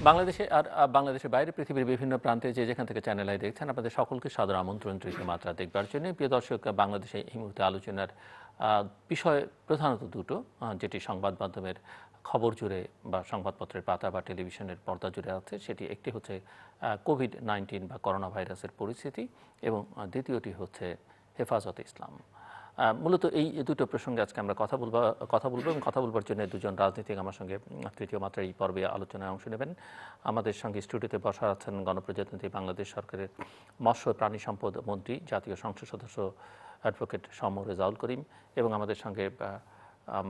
বাংলাদেশে আর বাংলাদেশের বাইরে পৃথিবীর বিভিন্ন প্রান্তে যে যেখান থেকে চ্যানেল আই দেখছেন আপনাদের সকলকে সাদর আমন্ত্রণ তৃতীয় মাত্রা দেখবার জন্য। প্রিয় দর্শক, বাংলাদেশে এই মুহূর্তে আলোচনার বিষয় প্রধানত দুটো, যেটি সংবাদ মাধ্যমের খবর জুড়ে বা সংবাদপত্রের পাতা বা টেলিভিশনের পর্দা জুড়ে আছে, সেটি একটি হচ্ছে কোভিড-19 বা করোনা ভাইরাসের পরিস্থিতি এবং দ্বিতীয়টি হচ্ছে হেফাজতে ইসলাম। মূলত এই দুটো প্রসঙ্গে আজকে আমরা কথা বলবো এবং কথা বলবার জন্য দুজন রাজনীতিক আমার সঙ্গে তৃতীয় মাত্রায় এই পর্বে আলোচনায় অংশ নেবেন। আমাদের সঙ্গে স্টুডিওতে বসা আছেন গণপ্রজাতন্ত্রী বাংলাদেশ সরকারের মৎস্য প্রাণী সম্পদ মন্ত্রী, জাতীয় সংসদ সদস্য অ্যাডভোকেট সৌম্য রেজাউল করিম, এবং আমাদের সঙ্গে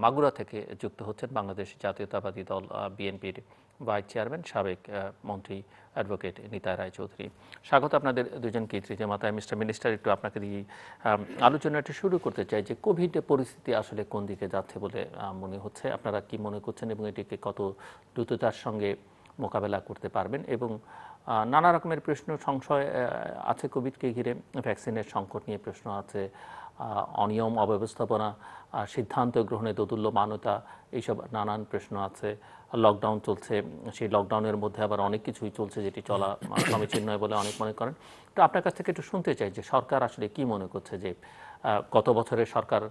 মাগুরা থেকে যুক্ত হচ্ছেন বাংলাদেশ জাতীয়তাবাদী দল বিএনপির ভাইস চেয়ারম্যান সাবেক মন্ত্রী অ্যাডভোকেট নিতাই রায়চৌধুরী। স্বাগত আপনাদের দুজনকে তৃতীয় মাত্রায়। মিস্টার মিনিস্টার, একটু আপনাকে দিয়ে আলোচনাটা শুরু করতে চাই যে কোভিড পরিস্থিতি আসলে কোন দিকে যাচ্ছে বলে মনে হচ্ছে, আপনারা কি মনে করছেন এবং এটিকে কত দ্রুততার সঙ্গে মোকাবেলা করতে পারবেন, এবং নানা রকমের প্রশ্ন সংশয় আছে কোভিডকে ঘিরে, ভ্যাকসিনের সংকট নিয়ে প্রশ্ন আছে, অনিয়ম অব্যবস্থাপনা, সিদ্ধান্ত গ্রহণে দোদুল্যমানতা, এইসব নানান প্রশ্ন আছে। লকডাউন চলছে, সেই লকডাউনের মধ্যে আবার অনেক কিছুই চলছে যেটি চলা সমীচীন নয় বলে অনেক মনে করেন। তো আপনার কাছ থেকে একটু শুনতে চাই যে সরকার আসলে কি মনে করছে, যে গত বছরের সরকার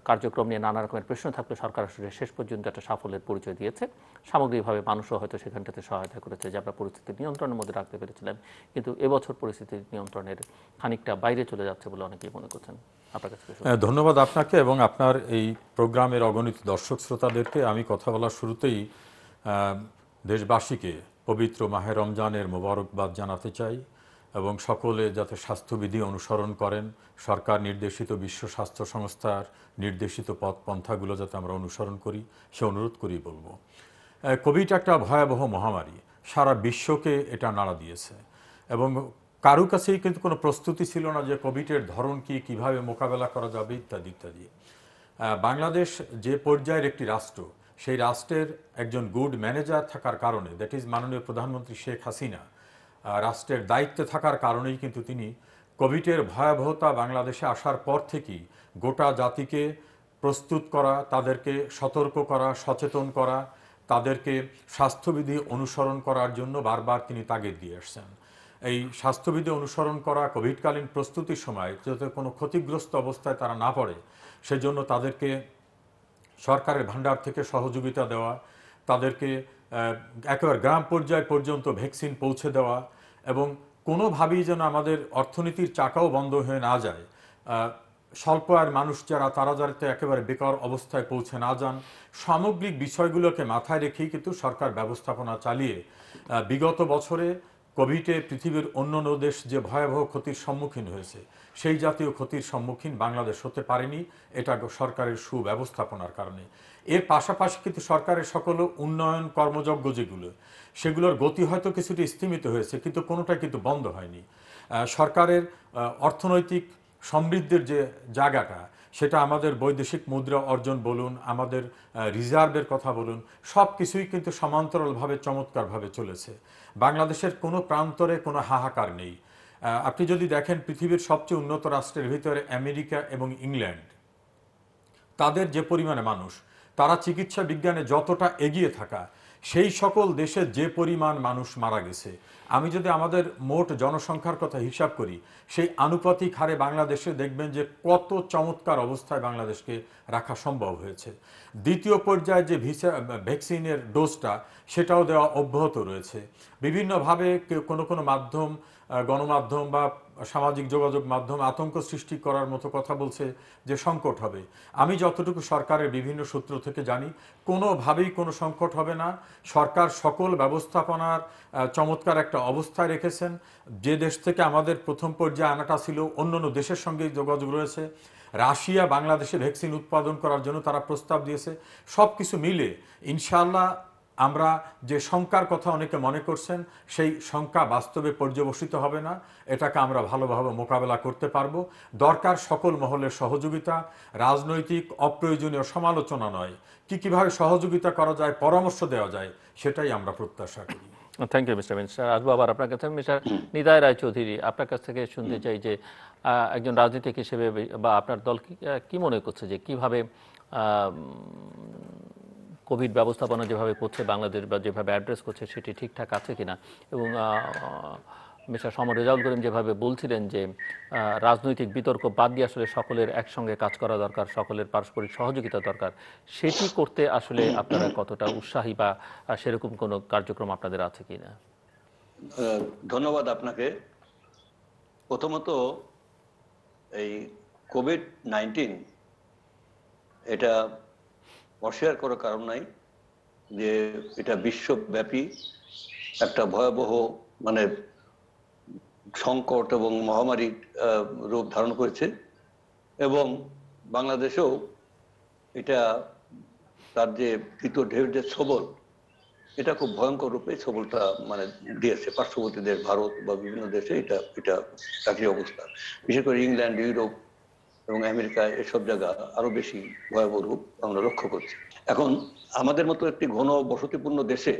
কার্যক্রম নিয়ে নানা রকমের প্রশ্ন থাকলে সরকার আসলে শেষ পর্যন্ত একটা সাফল্যের পরিচয় দিয়েছে। সামগ্রিকভাবে মানুষও হয়তো সেখানটাতে সহায়তা করেছে যে আমরা পরিস্থিতি নিয়ন্ত্রণের মধ্যে রাখতে পেরেছিলাম, কিন্তু এবছর পরিস্থিতি নিয়ন্ত্রণের খানিকটা বাইরে চলে যাচ্ছে বলে অনেকেই মনে করছেন। আপনার কাছে ধন্যবাদ আপনাকে এবং আপনার এই প্রোগ্রামের অগণিত দর্শক শ্রোতাদেরকে। আমি কথা বলার শুরুতেই দেশবাসীকে পবিত্র মাহে রমজানের মোবারকবাদ জানাতে চাই এবং সকলে যাতে স্বাস্থ্যবিধি অনুসরণ করেন, সরকার নির্দেশিত বিশ্ব স্বাস্থ্য সংস্থার নির্দেশিত পথ পন্থাগুলো যাতে আমরা অনুসরণ করি, সে অনুরোধ করেই বলবো। কোভিড একটা ভয়াবহ মহামারী, সারা বিশ্বকে এটা নাড়া দিয়েছে এবং কারো কাছেই কিন্তু কোনো প্রস্তুতি ছিল না যে কোভিডের ধরন কি, কিভাবে মোকাবেলা করা যাবে ইত্যাদি ইত্যাদি। বাংলাদেশ যে পর্যায়ের একটি রাষ্ট্র, সেই রাষ্ট্রের একজন গুড ম্যানেজার থাকার কারণে, দ্যাট ইজ মাননীয় প্রধানমন্ত্রী শেখ হাসিনা, রাষ্ট্রের দায়িত্বে থাকার কারণেই কিন্তু তিনি কোভিডের ভয়াবহতা বাংলাদেশে আসার পর থেকেই গোটা জাতিকে প্রস্তুত করা, তাদেরকে সতর্ক করা, সচেতন করা, তাদেরকে স্বাস্থ্যবিধি অনুসরণ করার জন্য বারবার তিনি তাগিদ দিয়ে আসছেন। এই স্বাস্থ্যবিধি অনুসরণ করা, কোভিডকালীন প্রস্তুতির সময় যাতে কোনো ক্ষতিগ্রস্ত অবস্থায় তারা না পড়ে, সেজন্য তাদেরকে সরকারের ভান্ডার থেকে সহযোগিতা দেওয়া, তাদেরকে একেবারে গ্রাম পর্যায় পর্যন্ত ভ্যাকসিন পৌঁছে দেওয়া এবং কোনোভাবেই যেন আমাদের অর্থনীতির চাকাও বন্ধ হয়ে না যায়, স্বল্প আয়ের মানুষ যারা, তারা যাতে একেবারে বেকার অবস্থায় পৌঁছে না যান, সামগ্রিক বিষয়গুলোকে মাথায় রেখেই কিন্তু সরকার ব্যবস্থাপনা চালিয়ে বিগত বছরে কোভিডে পৃথিবীর অন্যান্য দেশ যে ভয়াবহ ক্ষতির সম্মুখীন হয়েছে, সেই জাতীয় ক্ষতির সম্মুখীন বাংলাদেশ হতে পারেনি, এটা সরকারের সুব্যবস্থাপনার কারণে। এর পাশাপাশি কিন্তু সরকারের সকল উন্নয়ন কর্মযজ্ঞ যেগুলো, সেগুলোর গতি হয়তো কিছুটা স্থিমিত হয়েছে, কিন্তু কোনোটা কিন্তু বন্ধ হয়নি। সরকারের অর্থনৈতিক সমৃদ্ধির যে জায়গাটা, সেটা আমাদের বৈদেশিক মুদ্রা অর্জন বলুন, আমাদের রিজার্ভের কথা বলুন, সব কিছুই কিন্তু সমান্তরালভাবে চমৎকারভাবে চলেছে। বাংলাদেশের কোনো প্রান্তরে কোনো হাহাকার নেই। আপনি যদি দেখেন পৃথিবীর সবচেয়ে উন্নত রাষ্ট্রের ভিতরে আমেরিকা এবং ইংল্যান্ড, তাদের যে পরিমাণে মানুষ, তারা চিকিৎসা বিজ্ঞানে যতটা এগিয়ে থাকা, সেই সকল দেশে যে পরিমাণ মানুষ মারা গেছে, আমি যদি আমাদের মোট জনসংখ্যার কথা হিসাব করি, সেই আনুপাতিক হারে বাংলাদেশে দেখবেন যে কত চমৎকার অবস্থায় বাংলাদেশকে রাখা সম্ভব হয়েছে। দ্বিতীয় পর্যায়ে যে ভ্যাকসিনের ডোজটা, সেটাও দেওয়া অব্যাহত রয়েছে। বিভিন্নভাবে কোনো কোনো মাধ্যম, গণমাধ্যম বা সামাজিক যোগাযোগ মাধ্যম আতঙ্ক সৃষ্টি করার মতো কথা বলছে যে সংকট হবে। আমি যতটুকু সরকারের বিভিন্ন সূত্র থেকে জানি, কোনোভাবেই কোনো সংকট হবে না। সরকার সকল ব্যবস্থাপনার চমৎকার একটা অবস্থায় রেখেছেন। যে দেশ থেকে আমাদের প্রথম পর্যায়ে আনাটা ছিল, অন্যান্য দেশের সঙ্গে যোগাযোগ রয়েছে। রাশিয়া বাংলাদেশে ভ্যাকসিন উৎপাদন করার জন্য তারা প্রস্তাব দিয়েছে। সব কিছু মিলে ইনশাআল্লাহ আমরা যে শঙ্কার কথা অনেকে মনে করছেন, সেই শঙ্কা বাস্তবে পর্যবসিত হবে না। এটাকে আমরা ভালোভাবে মোকাবেলা করতে পারবো। দরকার সকল মহলের সহযোগিতা, রাজনৈতিক অপ্রয়োজনীয় সমালোচনা নয়, কিভাবে সহযোগিতা করা যায়, পরামর্শ দেওয়া যায়, সেটাই আমরা প্রত্যাশা করি। Thank you mister minister. আসবো আবার আপনার কাছে। মিস্টার নিতাই রায়চৌধুরী, আপনার কাছ থেকে শুনতে চাই যে একজন রাজনীতিক হিসেবে বা আপনার দল কি মনে করছে যে কিভাবে কোভিড ব্যবস্থাপনা যেভাবে করছে বাংলাদেশ বা যেভাবে অ্যাড্রেস করছে সেটি ঠিকঠাক আছে কিনা, এবং মিস্টার সমর রেজাউল করিম যেভাবে বলছিলেন যে রাজনৈতিক বিতর্ক বাদ দিয়ে আসলে সকলের একসঙ্গে কাজ করা দরকার, সকলের পারস্পরিক সহযোগিতা দরকার, সেটি করতে আসলে আপনারা কতটা উৎসাহী বা সেরকম কোনো কার্যক্রম আপনাদের আছে কিনা? ধন্যবাদ আপনাকে। প্রথমত, এই কোভিড-19 এটা অস্বীকার করার কারণ নাই যে এটা বিশ্বব্যাপী একটা ভয়াবহ মানে সংকট এবং মহামারী রূপ ধারণ করেছে, এবং বাংলাদেশেও এটা তার যে দ্বিতীয় ঢেউয়ের যে ছবল, এটা খুব ভয়ঙ্কর রূপে ছবলটা মানে দিয়েছে পার্শ্ববর্তী দেশ ভারত বা বিভিন্ন দেশে এটা এটা একই অবস্থা। বিশেষ করে ইংল্যান্ড, ইউরোপ এবং আমেরিকা এসব জায়গা আরো বেশি ভয়াবহ রূপ আমরা লক্ষ্য করছি। এখন আমাদের মতো একটি ঘন বসতিপূর্ণ দেশে,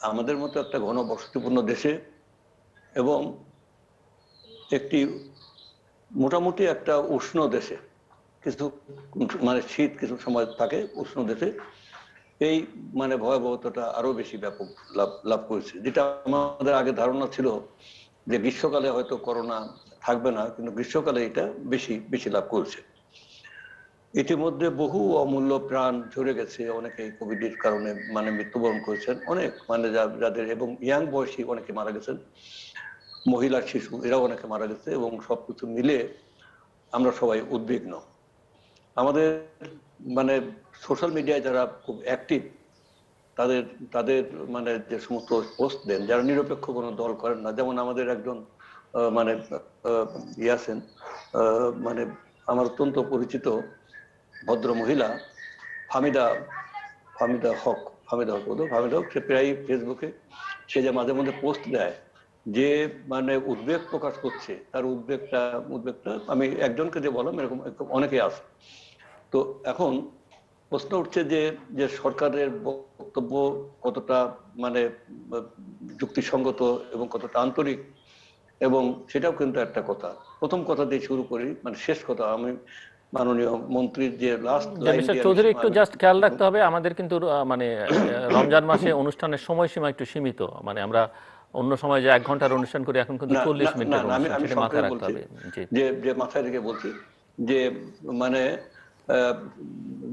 আমাদের মতো একটা ঘন বসতিপূর্ণ দেশে এবং একটি মোটামুটি একটা উষ্ণ দেশে, কিছু মানে শীত কিছু সময় থাকে উষ্ণ দেশে, এই মানে ভয়াবহতাটা আরো বেশি ব্যাপক লাভ লাভ করেছে। যেটা আমাদের আগে ধারণা ছিল যে গ্রীষ্মকালে হয়তো করোনা থাকবে না, কিন্তু গ্রীষ্মকালে এটা বেশি বেশি লাভ করেছে। ইতিমধ্যে বহু অমূল্য প্রাণ ঝরে গেছে, অনেকে কোভিডের কারণে মানে মৃত্যুবরণ করেছেন, অনেক মানে যাদের, এবং ইয়াং বয়সী অনেকে মারা গেছেন, মহিলা শিশু এরাও অনেকে মারা গেছে, এবং সবকিছু মিলে আমরা সবাই উদ্বিগ্ন। আমাদের মানে সোশ্যাল মিডিয়ায় যারা খুব অ্যাক্টিভ, তাদের তাদের মানে যে সমস্ত পোস্ট দেন, যারা নিরপেক্ষ কোনো দল করেন না, যেমন আমাদের একজন মানে আছেন, মানে আমার অত্যন্ত পরিচিত ভদ্র মহিলা ফামিদা ফামিদা হক ফামিদা হক ফামিদা হক, সে প্রায় ফেসবুকে সে যে মাঝে মধ্যে পোস্ট দেয়, যে মানে উদ্বেগ প্রকাশ করছে, তার উদ্বেগটা আমি একজনকে যে বললাম, এরকম অনেকে আছে। তো এখন প্রশ্ন উঠছে যে যে সরকারের বক্তব্য কতটা মানে যুক্তিসঙ্গত এবং কতটা আন্তরিক, এবং সেটাও কিন্তু একটা কথা। প্রথম কথা দিয়ে শুরু করি, মানে শেষ কথা, আমি মাননীয় মন্ত্রীর যে লাস্ট লাইন মিস্টার দিয়ে চৌধুরী, একটু জাস্ট খেয়াল রাখতে হবে আমাদের কিন্তু মানে রমজান মাসে অনুষ্ঠানের সময়সীমা একটু সীমিত, মানে আমরা অন্য সময় যে 1 ঘন্টার অনুষ্ঠান করি এখন কিন্তু 40 মিনিটের অনুষ্ঠান, আমি সেটা মাথায় সংক্ষেপে রাখতে বলছি, হবে। জি, যে মাথায় রেখে বলছি যে মানে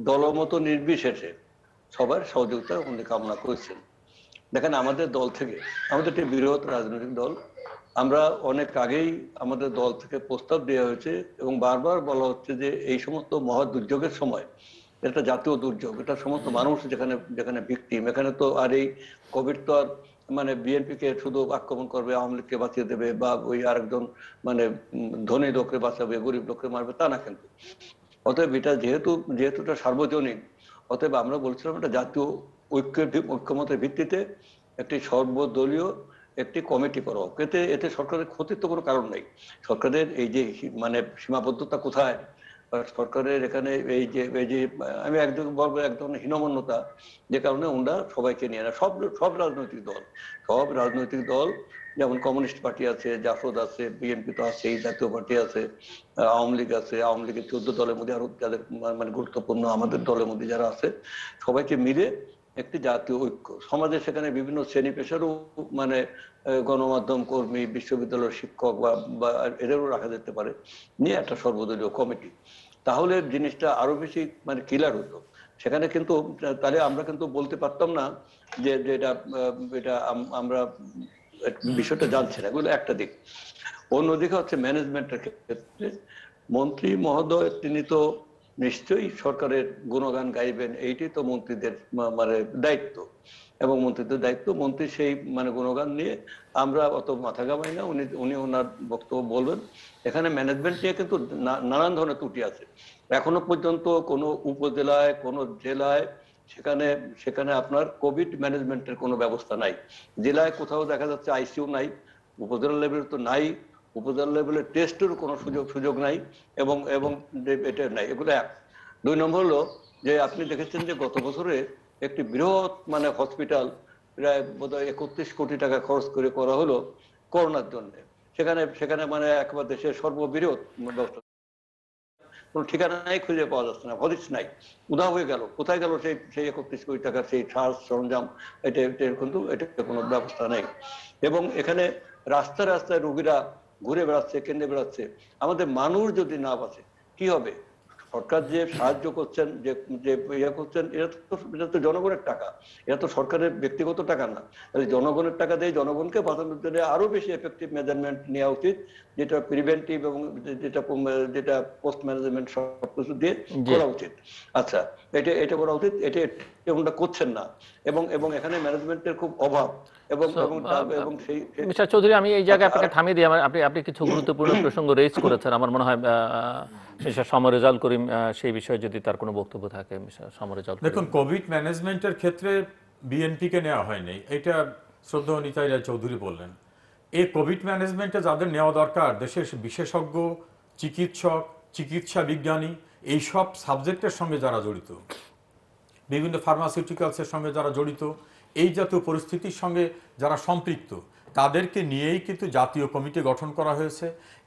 দলমত নির্বিশেষে সবার সহযোগিতা উনি কামনা করেছেন। দেখেন, আমাদের দল থেকে, আমাদের একটি বৃহৎ রাজনৈতিক দল, আমরা অনেক আগেই আমাদের দল থেকে প্রস্তাব দেওয়া হয়েছে এবং বারবার বলা হচ্ছে যে এই সমস্ত মহা দুর্যোগের সময়, এটা জাতীয় দুর্যোগ, এটা সমস্ত মানুষ যেখানে যেখানে ভিকটিম, এখানে তো আর এই কোভিড তো আর মানে বিএনপি কে শুধু আক্রমণ করবে, আওয়ামী লীগকে বাঁচিয়ে দেবে, বা ওই আরেকজন মানে ধনী লোককে বাঁচাবে, গরিব লোককে মারবে, তা না কিন্তু। অতএব এটা যেহেতু যেহেতু এটা সার্বজনীন, অতএব আমরা বলছিলাম এটা জাতীয় ঐক্যমতের ভিত্তিতে একটি সর্বদলীয় একটি কমিটি করা হোক। এতে এতে সরকারের ক্ষতির তো কোনো কারণ নেই। সরকারের এই যে মানে সীমাবদ্ধতা কোথায়, সরকারের এখানে এই যে আমি একদম বলবো এক ধরনের হীনমন্যতা, যে কারণে ওনারা সবাইকে নিয়ে না, সব রাজনৈতিক দল, যেমন কমিউনিস্ট পার্টি আছে, জাসদ আছে, বিএনপি তো আছে, জাতীয় পার্টি আছে, আওয়ামী লীগ আছে, আওয়ামী লীগের 14 দলের মধ্যে আরো যাদের মানে গুরুত্বপূর্ণ আমাদের দলের মধ্যে যারা আছে, সবাইকে মিলে একটি জাতীয় ঐক্য সমাজে, সেখানে বিভিন্ন শ্রেণী পেশারও মানে গণমাধ্যম কর্মী, বিশ্ববিদ্যালয়ের শিক্ষক বা এদেরও রাখা যেতে পারে, নিয়ে একটা সর্বদলীয় কমিটি, তাহলে জিনিসটা আরো বেশি মানে ক্লিয়ার হতো। সেখানে কিন্তু তাহলে আমরা কিন্তু বলতে পারতাম না যে এটা এটা আমরা বিষয়টা জানছি না, এগুলো একটা দিক। অন্যদিকে হচ্ছে ম্যানেজমেন্টের ক্ষেত্রে মন্ত্রী মহোদয়, তিনি তো নিশ্চয়ই সরকারের গুণগান গাইবেন, এইটি তো মন্ত্রীদের মানে দায়িত্ব, এবং মন্ত্রীদের দায়িত্ব, মন্ত্রী সেই মানে গুণগান নিয়ে আমরা অত মাথা ঘামাই না, উনি উনি ওনার বক্তব্য বলবেন। এখানে ম্যানেজমেন্ট নিয়ে কিন্তু নানান ধরনের ত্রুটি আছে। এখনো পর্যন্ত কোনো উপজেলায়, কোনো জেলায় সেখানে সেখানে আপনার কোভিড ম্যানেজমেন্টের কোনো ব্যবস্থা নাই। জেলায় কোথাও দেখা যাচ্ছে আইসিইউ নাই, উপজেলা লেভেল তো নাই, উপজেলা লেভেলের টেস্টের কোনো সুযোগ নাই, এবং এবং এটা নাই। এগুলো এক। 2 নম্বর হলো যে আপনি দেখেছেন যে গত বছরে একটি বৃহৎ মানে হসপিটাল প্রায় বোধহয় 31 কোটি টাকা খরচ করে করা হলো করোনার জন্য। সেখানে সেখানে মানে একবার দেশের সর্ববৃহৎ ব্যবস্থা, কোনো ঠিকানাই খুঁজে পাওয়া যাচ্ছে না, হদিস নাই, উধাও হয়ে গেল। কোথায় গেল সেই সেই 31 কোটি টাকার সেই সার সরঞ্জাম? এটা কিন্তু এটা কোনো ব্যবস্থা নেই। এবং এখানে রাস্তায় রাস্তায় রোগীরা ঘুরে বেড়াচ্ছে, কেন্দ্রে বেড়াচ্ছে। আমাদের মানুষ যদি না বাঁচে কি হবে? সরকার যে সাহায্য করছেন, যে যে ইয়ে করছেন, এটা তো জনগণের টাকা, এটা তো সরকারের ব্যক্তিগত টাকা না। তাহলে জনগণের টাকা দিয়ে জনগণকে বাঁচানোর জন্য আরো বেশি এফেক্টিভ মেজারমেন্ট নেওয়া উচিত, যেটা প্রিভেন্টিভ এবং যেটা যেটা পোস্ট ম্যানেজমেন্ট সবকিছু দিয়ে করা উচিত। আচ্ছা, এটা এটা করা উচিত, এটা এমনটা করছেন না, এবং এবং এখানে ম্যানেজমেন্টের খুব অভাব। এবং এবং এবং সেই মিস্টার চৌধুরী, আমি এই জায়গায় আপনাকে থামিয়ে দিই। আপনি আপনি কিছু গুরুত্বপূর্ণ প্রসঙ্গ রেজ করেছেন। আমার মনে হয় মিস্টার সমর রেজাউল করিম সেই বিষয়ে যদি তার কোনো বক্তব্য থাকে, মিস্টার সমর রেজাউল করিম। দেখুন, কোভিড ম্যানেজমেন্টের ক্ষেত্রে বিএনপিকে নেওয়া হয়নি, এটা শ্রদ্ধেয় নিতাই রায় চৌধুরী বললেন। এই কোভিড ম্যানেজমেন্টে যাদের নেওয়া দরকার, দেশের বিশেষজ্ঞ, চিকিৎসক, চিকিৎসা বিজ্ঞানী, এইসব সাবজেক্টের সঙ্গে যারা জড়িত, বিভিন্ন ফার্মাসিউটিক্যালসের সঙ্গে যারা জড়িত, এই জাতীয় পরিস্থিতির সঙ্গে যারা সম্পৃক্ত, তাদেরকে নিয়েই কিন্তু জাতীয় কমিটি গঠন করা হয়েছে।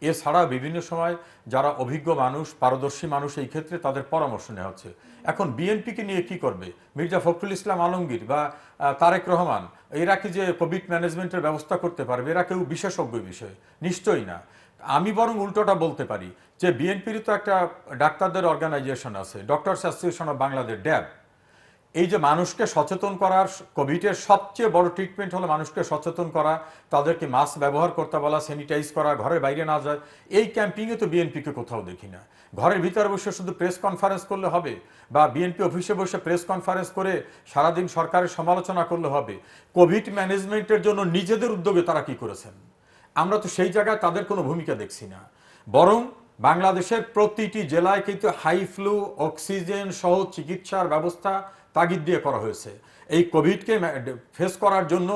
এছাড়া বিভিন্ন সময় যারা অভিজ্ঞ মানুষ, পারদর্শী মানুষ, এই ক্ষেত্রে তাদের পরামর্শ নেওয়া হচ্ছে। এখন বিএনপিকে নিয়ে কি করবে? মির্জা ফখরুল ইসলাম আলমগীর বা তারেক রহমান এরা কি যে কোভিড ম্যানেজমেন্টের ব্যবস্থা করতে পারবে? এরা কেউ বিশেষজ্ঞ বিষয়ে? নিশ্চয়ই না। আমি বরং উল্টোটা বলতে পারি যে বিএনপির তো একটা ডাক্তারদের অর্গানাইজেশন আছে, ডক্টরস অ্যাসোসিয়েশন অফ বাংলাদেশ, ড্যাব। এই যে মানুষকে সচেতন করার, কোভিডের সবচেয়ে বড় ট্রিটমেন্ট হলো মানুষকে সচেতন করা, তাদেরকে মাস্ক ব্যবহার করতে বলা, স্যানিটাইজ করা, ঘরের বাইরে না যায়। এই ক্যাম্পিংয়ে তো বিএনপিকে কোথাও দেখি না। ঘরের ভিতরে বসে শুধু প্রেস কনফারেন্স করলে হবে, বা বিএনপি অফিসে বসে প্রেস কনফারেন্স করে সারাদিন সরকারের সমালোচনা করলে হবে? কোভিড ম্যানেজমেন্টের জন্য নিজেদের উদ্যোগে তারা কি করেছেন? আমরা তো সেই জায়গায় তাদের কোনো ভূমিকা দেখছি না। বরং বাংলাদেশের প্রতিটি জেলায় কিন্তু হাই ফ্লু, অক্সিজেন সহ চিকিৎসার ব্যবস্থা তাগিদ দিয়ে করা হয়েছে। এই কোভিডকে ফেস করার জন্য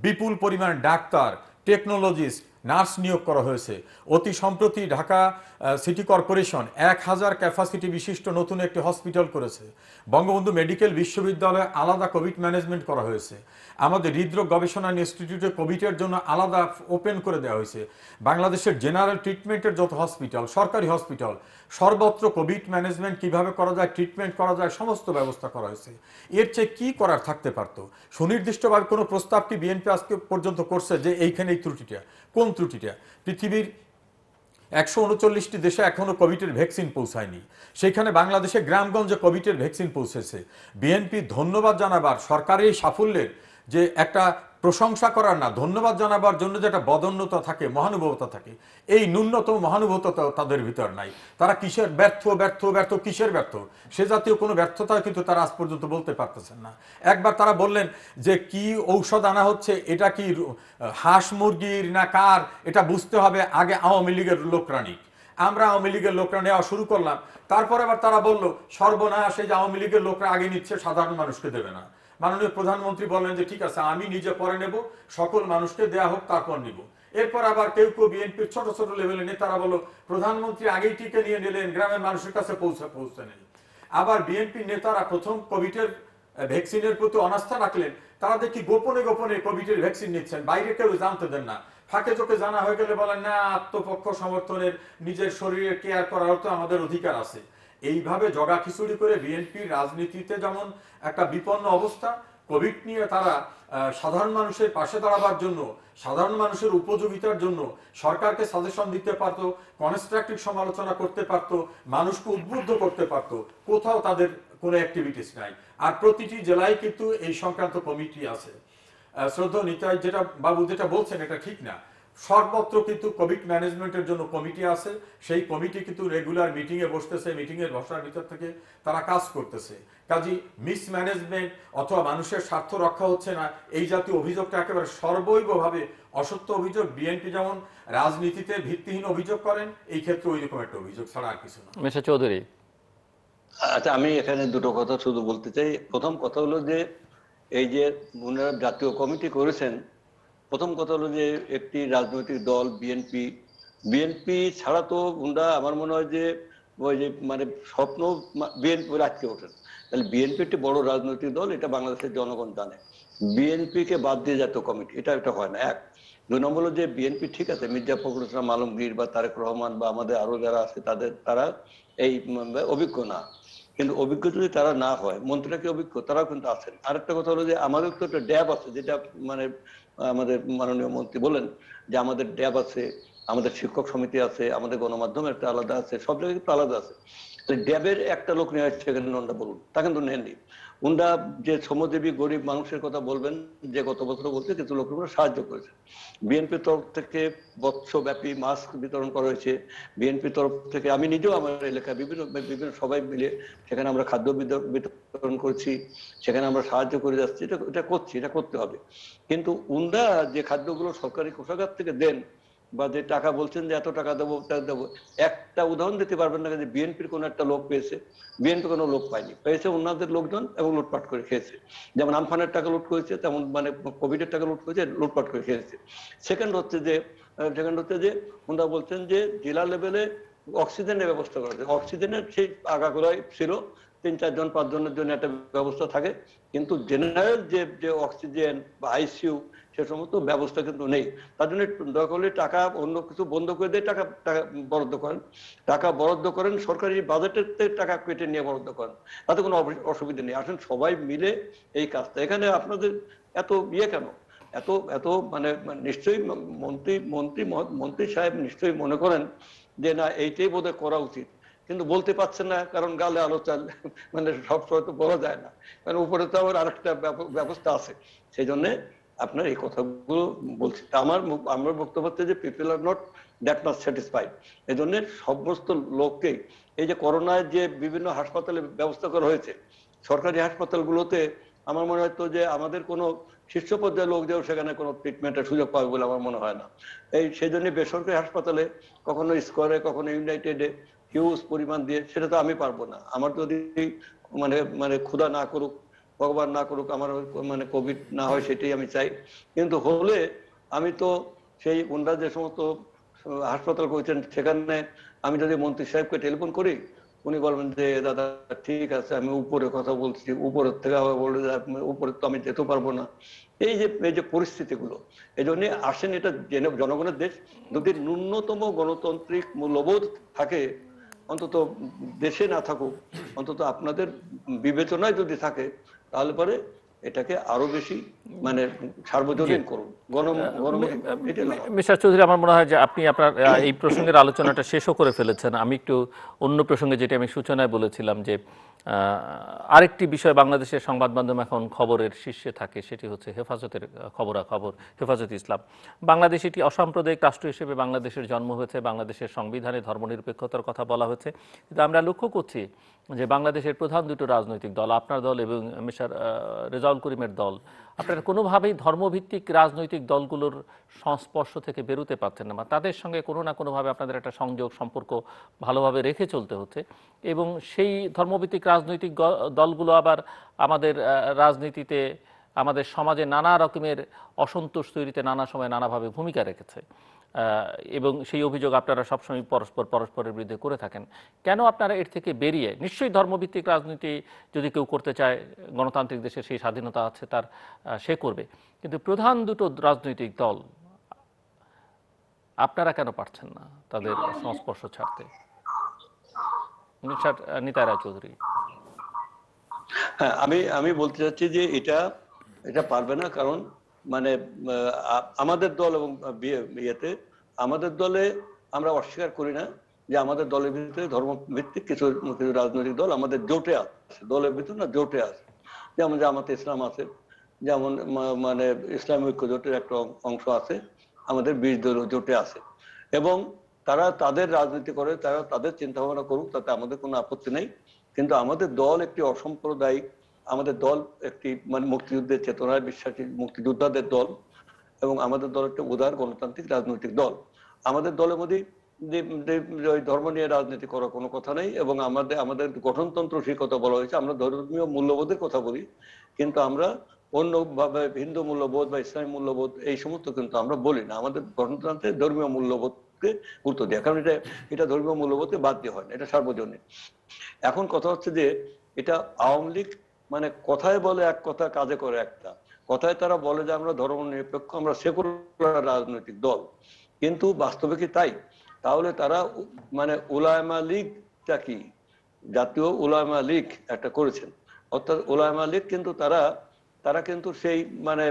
বিপুল পরিমাণ ডাক্তার, টেকনোলজিস্ট, নার্স নিয়োগ করা হয়েছে। অতি সম্প্রতি ঢাকা সিটি কর্পোরেশন 1000 ক্যাপাসিটি বিশিষ্ট নতুন একটি হসপিটাল করেছে। বঙ্গবন্ধু মেডিকেল বিশ্ববিদ্যালয়ে আলাদা কোভিড ম্যানেজমেন্ট করা হয়েছে। আমাদের হৃদরোগ গবেষণা ইনস্টিটিউটে কোভিডের জন্য আলাদা ওপেন করে দেওয়া হয়েছে। বাংলাদেশের জেনারেল ট্রিটমেন্টের যত হসপিটাল, সরকারি হসপিটাল, সর্বত্র কোভিড ম্যানেজমেন্ট কিভাবে করা যায়, ট্রিটমেন্ট করা যায়, সমস্ত ব্যবস্থা করা হয়েছে। এর চেয়ে কি করার থাকতে পারত? সুনির্দিষ্টভাবে কোনো প্রস্তাব কি বিএনপি আজকে পর্যন্ত করছে যে এইখানে এই ত্রুটিটা? কোন ত্রুটিটা? পৃথিবীর 139টি দেশে এখনো কোভিডের ভ্যাকসিন পৌঁছায়নি, সেখানে বাংলাদেশে গ্রামগঞ্জে কোভিডের ভ্যাকসিন পৌঁছেছে। বিএনপি ধন্যবাদ জানাবার, সরকারের এই সাফল্যের যে একটা প্রশংসা করার না, ধন্যবাদ জানাবার জন্য যে একটা বদন্যতা থাকে, মহানুভবতা থাকে, এই ন্যূনতম মহানুভবতা তাদের ভিতর নাই। তারা কিসের ব্যর্থ ব্যর্থ ব্যর্থ কিসের ব্যর্থ? সে জাতীয় কোনো ব্যর্থতা কিন্তু তারা আজ পর্যন্ত বলতে পারতেছেন না। একবার তারা বললেন যে কি ঔষধ আনা হচ্ছে, এটা কি হাঁস মুরগির না কার, এটা বুঝতে হবে আগে আওয়ামী লীগের লোকরা নিক। আমরা আওয়ামী লীগের লোকরা নেওয়া শুরু করলাম, তারপরে আবার তারা বলল সর্বনাশ, এই যে আওয়ামী লীগের লোকরা আগে নিচ্ছে, সাধারণ মানুষকে দেবে না। মাননীয় প্রধানমন্ত্রী বললেন যে ঠিক আছে, আমি নিজে পরে নেব, সকল মানুষকে দেয়া হোক, তারপর নিব। এরপর আবার কেউ কেউ বিএনপির ছোট ছোট লেভেলের নেতারা বলল প্রধানমন্ত্রী আগেই টিকে নিয়ে নিলেন, গ্রামের মানুষের কাছে পৌঁছে নেই। আবার বিএনপির নেতারা প্রথম কোভিডের ভ্যাকসিনের প্রতি অনাস্থা রাখলেন, তারা দেখি গোপনে গোপনে কোভিডের ভ্যাকসিন নিচ্ছেন, বাইরে কেউ জানতে দেন না। ফাঁকে চোখে জানা হয়ে গেলে বলেন না, আত্মপক্ষ সমর্থনের, নিজের শরীরের কেয়ার করার তো আমাদের অধিকার আছে। এইভাবে জগা খিচুড়ি করে বিএনপির রাজনীতিতে যেমন একটা বিপন্ন অবস্থা, কোভিড নিয়ে তারা সাধারণ মানুষের পাশে দাঁড়াবার জন্য, সাধারণ মানুষের উপযোগিতার জন্য সরকারকে সাজেশন দিতে পারতো, কনস্ট্রাকটিভ সমালোচনা করতে পারতো, মানুষকে উদ্বুদ্ধ করতে পারতো, কোথাও তাদের কোনো অ্যাক্টিভিটিস নাই। আর প্রতিটি জেলায় কিন্তু এই সংক্রান্ত কমিটি আছে। শ্রদ্ধেয় নিতাই বাবু যেটা বলছেন এটা ঠিক না। সর্বত্র কিন্তু কোভিড ম্যানেজমেন্টের জন্য কমিটি আছে, সেই কমিটি কিন্তু রেগুলার মিটিং এ বসতেছে, মিটিং এর বসার ভিতর থেকে তারা কাজ করতেছে। কাজী মিসম্যানেজমেন্ট অথবা মানুষের স্বার্থ রক্ষা হচ্ছে না, এই জাতীয় অভিযোগটা একেবারে সর্বৈবভাবে অসত্য অভিযোগ। বিএনপি যেমন রাজনীতিতে ভিত্তিহীন অভিযোগ করেন, এই ক্ষেত্রে ওই রকম একটা অভিযোগ ছাড়া আর কিছু না। মিস্টার চৌধুরী, আচ্ছা, আমি এখানে দুটো কথা শুধু বলতে চাই। প্রথম কথা হলো যে এই যে ওনারা জাতীয় কমিটি করেছেন, প্রথম কথা হলো যে একটি রাজনৈতিক দল বিএনপি ছাড়া তো ওনারা, আমার মনে হয় যে ওই যে মানে স্বপ্ন বিএনপি আটকে ওঠেন। তাহলে বিএনপি একটি বড় রাজনৈতিক দল, এটা বাংলাদেশের জনগণ জানে। বিএনপি কে বাদ দিয়ে জাতীয় কমিটি, এটা হয় না। এক। 2 নম্বর হলো যে বিএনপি ঠিক আছে, মির্জা ফখরুল ইসলাম আলমগীর বা তারেক রহমান বা আমাদের আরো যারা আছে তারা এই অভিজ্ঞ না। কিন্তু অভিজ্ঞ যদি তারা না হয়, মন্ত্রীরা কি অভিজ্ঞ? তারাও কিন্তু আছেন। আরেকটা কথা হলো যে আমাদের তো একটা ড্যাব আছে, যেটা মানে আমাদের মাননীয় মন্ত্রী বলেন যে আমাদের ড্যাব আছে, আমাদের শিক্ষক সমিতি আছে, আমাদের গণমাধ্যম একটা আলাদা আছে, সব জায়গায় কিন্তু আলাদা আছে। তো ড্যাবের একটা লোক নিয়ে আসছে এখানে, ওনারা বলুন, তা কিন্তু নেননি। উনরা যে শ্রমজীবী গরিব মানুষের কথা বলবেন, যে গত বছর বলছে কিছু লোক সাহায্য করেছে। বিএনপির তরফ থেকে বৎসব্যাপী মাস্ক বিতরণ করা হয়েছে। বিএনপির তরফ থেকে আমি নিজেও আমার এলাকায় বিভিন্ন বিভিন্ন সবাই মিলে সেখানে আমরা খাদ্য বিতরণ করছি, সেখানে আমরা সাহায্য করে যাচ্ছি। এটা করছি, এটা করতে হবে। কিন্তু উনরা যে খাদ্যগুলো সরকারি কোষাগার থেকে দেন বা যে টাকা বলছেন যে এত টাকা দেবো দেবো, একটা উদাহরণ দিতে পারবেন না যে বিএনপির কোনো একটা লোক পেয়েছে? বিএনপি কোনো লোক পায়নি, পেয়েছে ওনাদের লোকজন এবং লুটপাট করে খেয়েছে। যেমন আমফানের টাকা লুট করেছে, তেমন মানে কোভিডের টাকা লুট করেছে, লুটপাট করে খেয়েছে। সেকেন্ড হচ্ছে যে ওনারা বলছেন যে জেলা লেভেলে অক্সিজেনের ব্যবস্থা করা যায়। অক্সিজেনের সেই আগাগোড়ায় ছিল 3-4 জন 5 জনের জন্য একটা ব্যবস্থা থাকে, কিন্তু জেনারেল যে অক্সিজেন বা আইসিইউ সে সমস্ত ব্যবস্থা কিন্তু নেই। তার জন্য দরকার হলে টাকা অন্য কিছু বন্ধ করে দিয়ে টাকা বরাদ্দ করেন, টাকা বরাদ্দ করেন, সরকারি বাজেটের থেকে টাকা কেটে নিয়ে বরাদ্দ করেন, তাতে কোনো অসুবিধা নেই। আসেন সবাই মিলে এই কাজটা। এখানে আপনাদের এত কেন, এত এত মানে নিশ্চয়ই মন্ত্রী সাহেব নিশ্চয়ই মনে করেন যে না এইটাই বোধহয় করা উচিত, কিন্তু বলতে পারছেন না, কারণ গালে আলো চাল, মানে সবসময় তো বলা যায় না, মানে উপরে তো আবার আরেকটা ব্যবস্থা আছে। সেই জন্য আপনার এই কথাগুলো বলছি। আমার বক্তব্য হচ্ছে যে people are not that much satisfied. এই জন্য সমস্ত লোককেই এই যে করোনায় যে বিভিন্ন হাসপাতালে ব্যবস্থা করা হয়েছে, সরকারি হাসপাতালগুলোতে আমার মনে হয় তো যে আমাদের কোনো শীর্ষ পর্যায়ের লোক যেও সেখানে কোনো ট্রিটমেন্টের সুযোগ পাবে বলে আমার মনে হয় না। সেই জন্য বেসরকারি হাসপাতালে কখনো স্কোয়ারে কখনো ইউনাইটেডে হিউজ পরিমাণ দিয়ে, সেটা তো আমি পারবো না। আমার যদি মানে মানে ক্ষুধা না করুক, ভগবান না করুক, আমার মানে কোভিড না হয় সেটাই আমি চাই। কিন্তু হলে আমি তো সেই ওনারা যে সমস্ত হাসপাতাল করেছেন সেখানে আমি যদি মন্ত্রী সাহেবকে টেলিফোন করি, উনি বলবেন যে দাদা ঠিক আছে আমি উপরে কথা বলছি, উপরের থেকে আবার বলবে যে উপরে তো আমি যেতে পারবো না। এই যে পরিস্থিতিগুলো, এই জন্য আসেন, এটা জনগণের দেশ, যদি ন্যূনতম গণতান্ত্রিক মূল্যবোধ থাকে, অন্তত দেশে না থাকুক, অন্তত আপনাদের বিবেচনায় যদি থাকে, তাহলে পরে এটাকে আরো বেশি মানে সার্বজনীন করুন, গণমুখী। মিস্টার চৌধুরী, আমার মনে হয় যে আপনি আপনার এই প্রসঙ্গের আলোচনাটা শেষও করে ফেলেছেন। আমি একটু অন্য প্রসঙ্গে, যেটি আমি সূচনায় বলেছিলাম যে আরেকটি বিষয় বাংলাদেশের সংবাদ মাধ্যম এখন খবরের শীর্ষে থাকে, সেটি হচ্ছে হেফাজতের খবরাখবর, হেফাজতে ইসলাম। বাংলাদেশ একটি অসাম্প্রদায়িক রাষ্ট্র হিসেবে বাংলাদেশের জন্ম হয়েছে, বাংলাদেশের সংবিধানে ধর্মনিরপেক্ষতার কথা বলা হয়েছে, কিন্তু আমরা লক্ষ্য করছি যে বাংলাদেশের প্রধান দুটো রাজনৈতিক দল, আপনার দল এবং মিস্টার রেজাউল করিমের দল, আপনারা কোনোভাবেই ধর্মভিত্তিক রাজনৈতিক দলগুলোর সংস্পর্শ থেকে বেরোতে পারছেন না, বা তাদের সঙ্গে কোনো না কোনোভাবে আপনাদের একটা সংযোগ সম্পর্ক ভালোভাবে রেখে চলতে হচ্ছে। এবং সেই ধর্মভিত্তিক রাজনৈতিক দলগুলো আবার আমাদের রাজনীতিতে, আমাদের সমাজে নানা রকমের অসন্তোষ তৈরিতে নানা সময় নানাভাবে ভূমিকা রেখেছে, এবং সেই অভিযোগ আপনারা সবসময় পরস্পরের বিরুদ্ধে করে থাকেন। কেন আপনারা এর থেকে বেরিয়ে, নিশ্চয়ই ধর্মভিত্তিক রাজনীতি যদি কেউ করতে চায়, গণতান্ত্রিক দেশে সেই স্বাধীনতা আছে তার, সে করবে, কিন্তু প্রধান দুটো রাজনৈতিক দল আপনারা কেন পারছেন না তাদের সংস্পর্শ ছাড়তে? মিস্টার নিতাই রায়চৌধুরী। হ্যাঁ, আমি বলতে চাচ্ছি যে এটা পারবে না, কারণ মানে আমাদের দল এবং ইয়েতে আমাদের দলে আমরা অস্বীকার করি না যে আমাদের দলের ভিতরে ধর্মভিত্তিক কিছু কিছু রাজনৈতিক দল আমাদের জোটে আছে, দলের ভিতরে না জোটে আছে। যেমন জামাতে ইসলাম আছে, যেমন মানে ইসলামী ঐক্য জোটের একটা অংশ আছে, আমাদের 20 দলীয় জোটে আছে, এবং তারা তাদের রাজনীতি করে, তারা তাদের চিন্তা ভাবনা করুক, তাতে আমাদের কোনো আপত্তি নেই। কিন্তু আমাদের দল একটি অসাম্প্রদায়িক, আমাদের দল একটি মানে মুক্তিযুদ্ধের চেতনায় বিশ্বাসী মুক্তিযোদ্ধাদের দল, এবং আমাদের দল একটা উদার গণতান্ত্রিক রাজনৈতিক দল। আমাদের দলের মধ্যে ধর্ম নিয়ে রাজনীতি করার কোনো কথা নেই, এবং আমাদের গঠনতন্ত্র সেই কথা বলা হয়েছে, আমরা ধর্মীয় মূল্যবোধের কথা বলি, কিন্তু আমরা অন্যভাবে হিন্দু মূল্যবোধ বা ইসলামী মূল্যবোধ এই সমস্ত কিন্তু আমরা বলি না। আমাদের গঠনতন্ত্রে ধর্মীয় মূল্যবোধকে গুরুত্ব দেয়, কারণ এটা ধর্মীয় মূল্যবোধে বাদ দিয়ে হয় না, এটা সার্বজনীন। এখন কথা হচ্ছে যে এটা আওয়ামী লীগ মানে কথায় বলে এক কথা, কাজে করে একটা। কথায় তারা বলে যে আমরা ধর্মনিরপেক্ষ, আমরা সেকুলার রাজনৈতিক দল, কিন্তু বাস্তবে কি তাই? তাহলে তারা মানে উলামা লীগটা কি, জাতীয় উলামা লীগ একটা করেছেন, অর্থাৎ উলামা লীগ কিন্তু তারা কিন্তু সেই মানে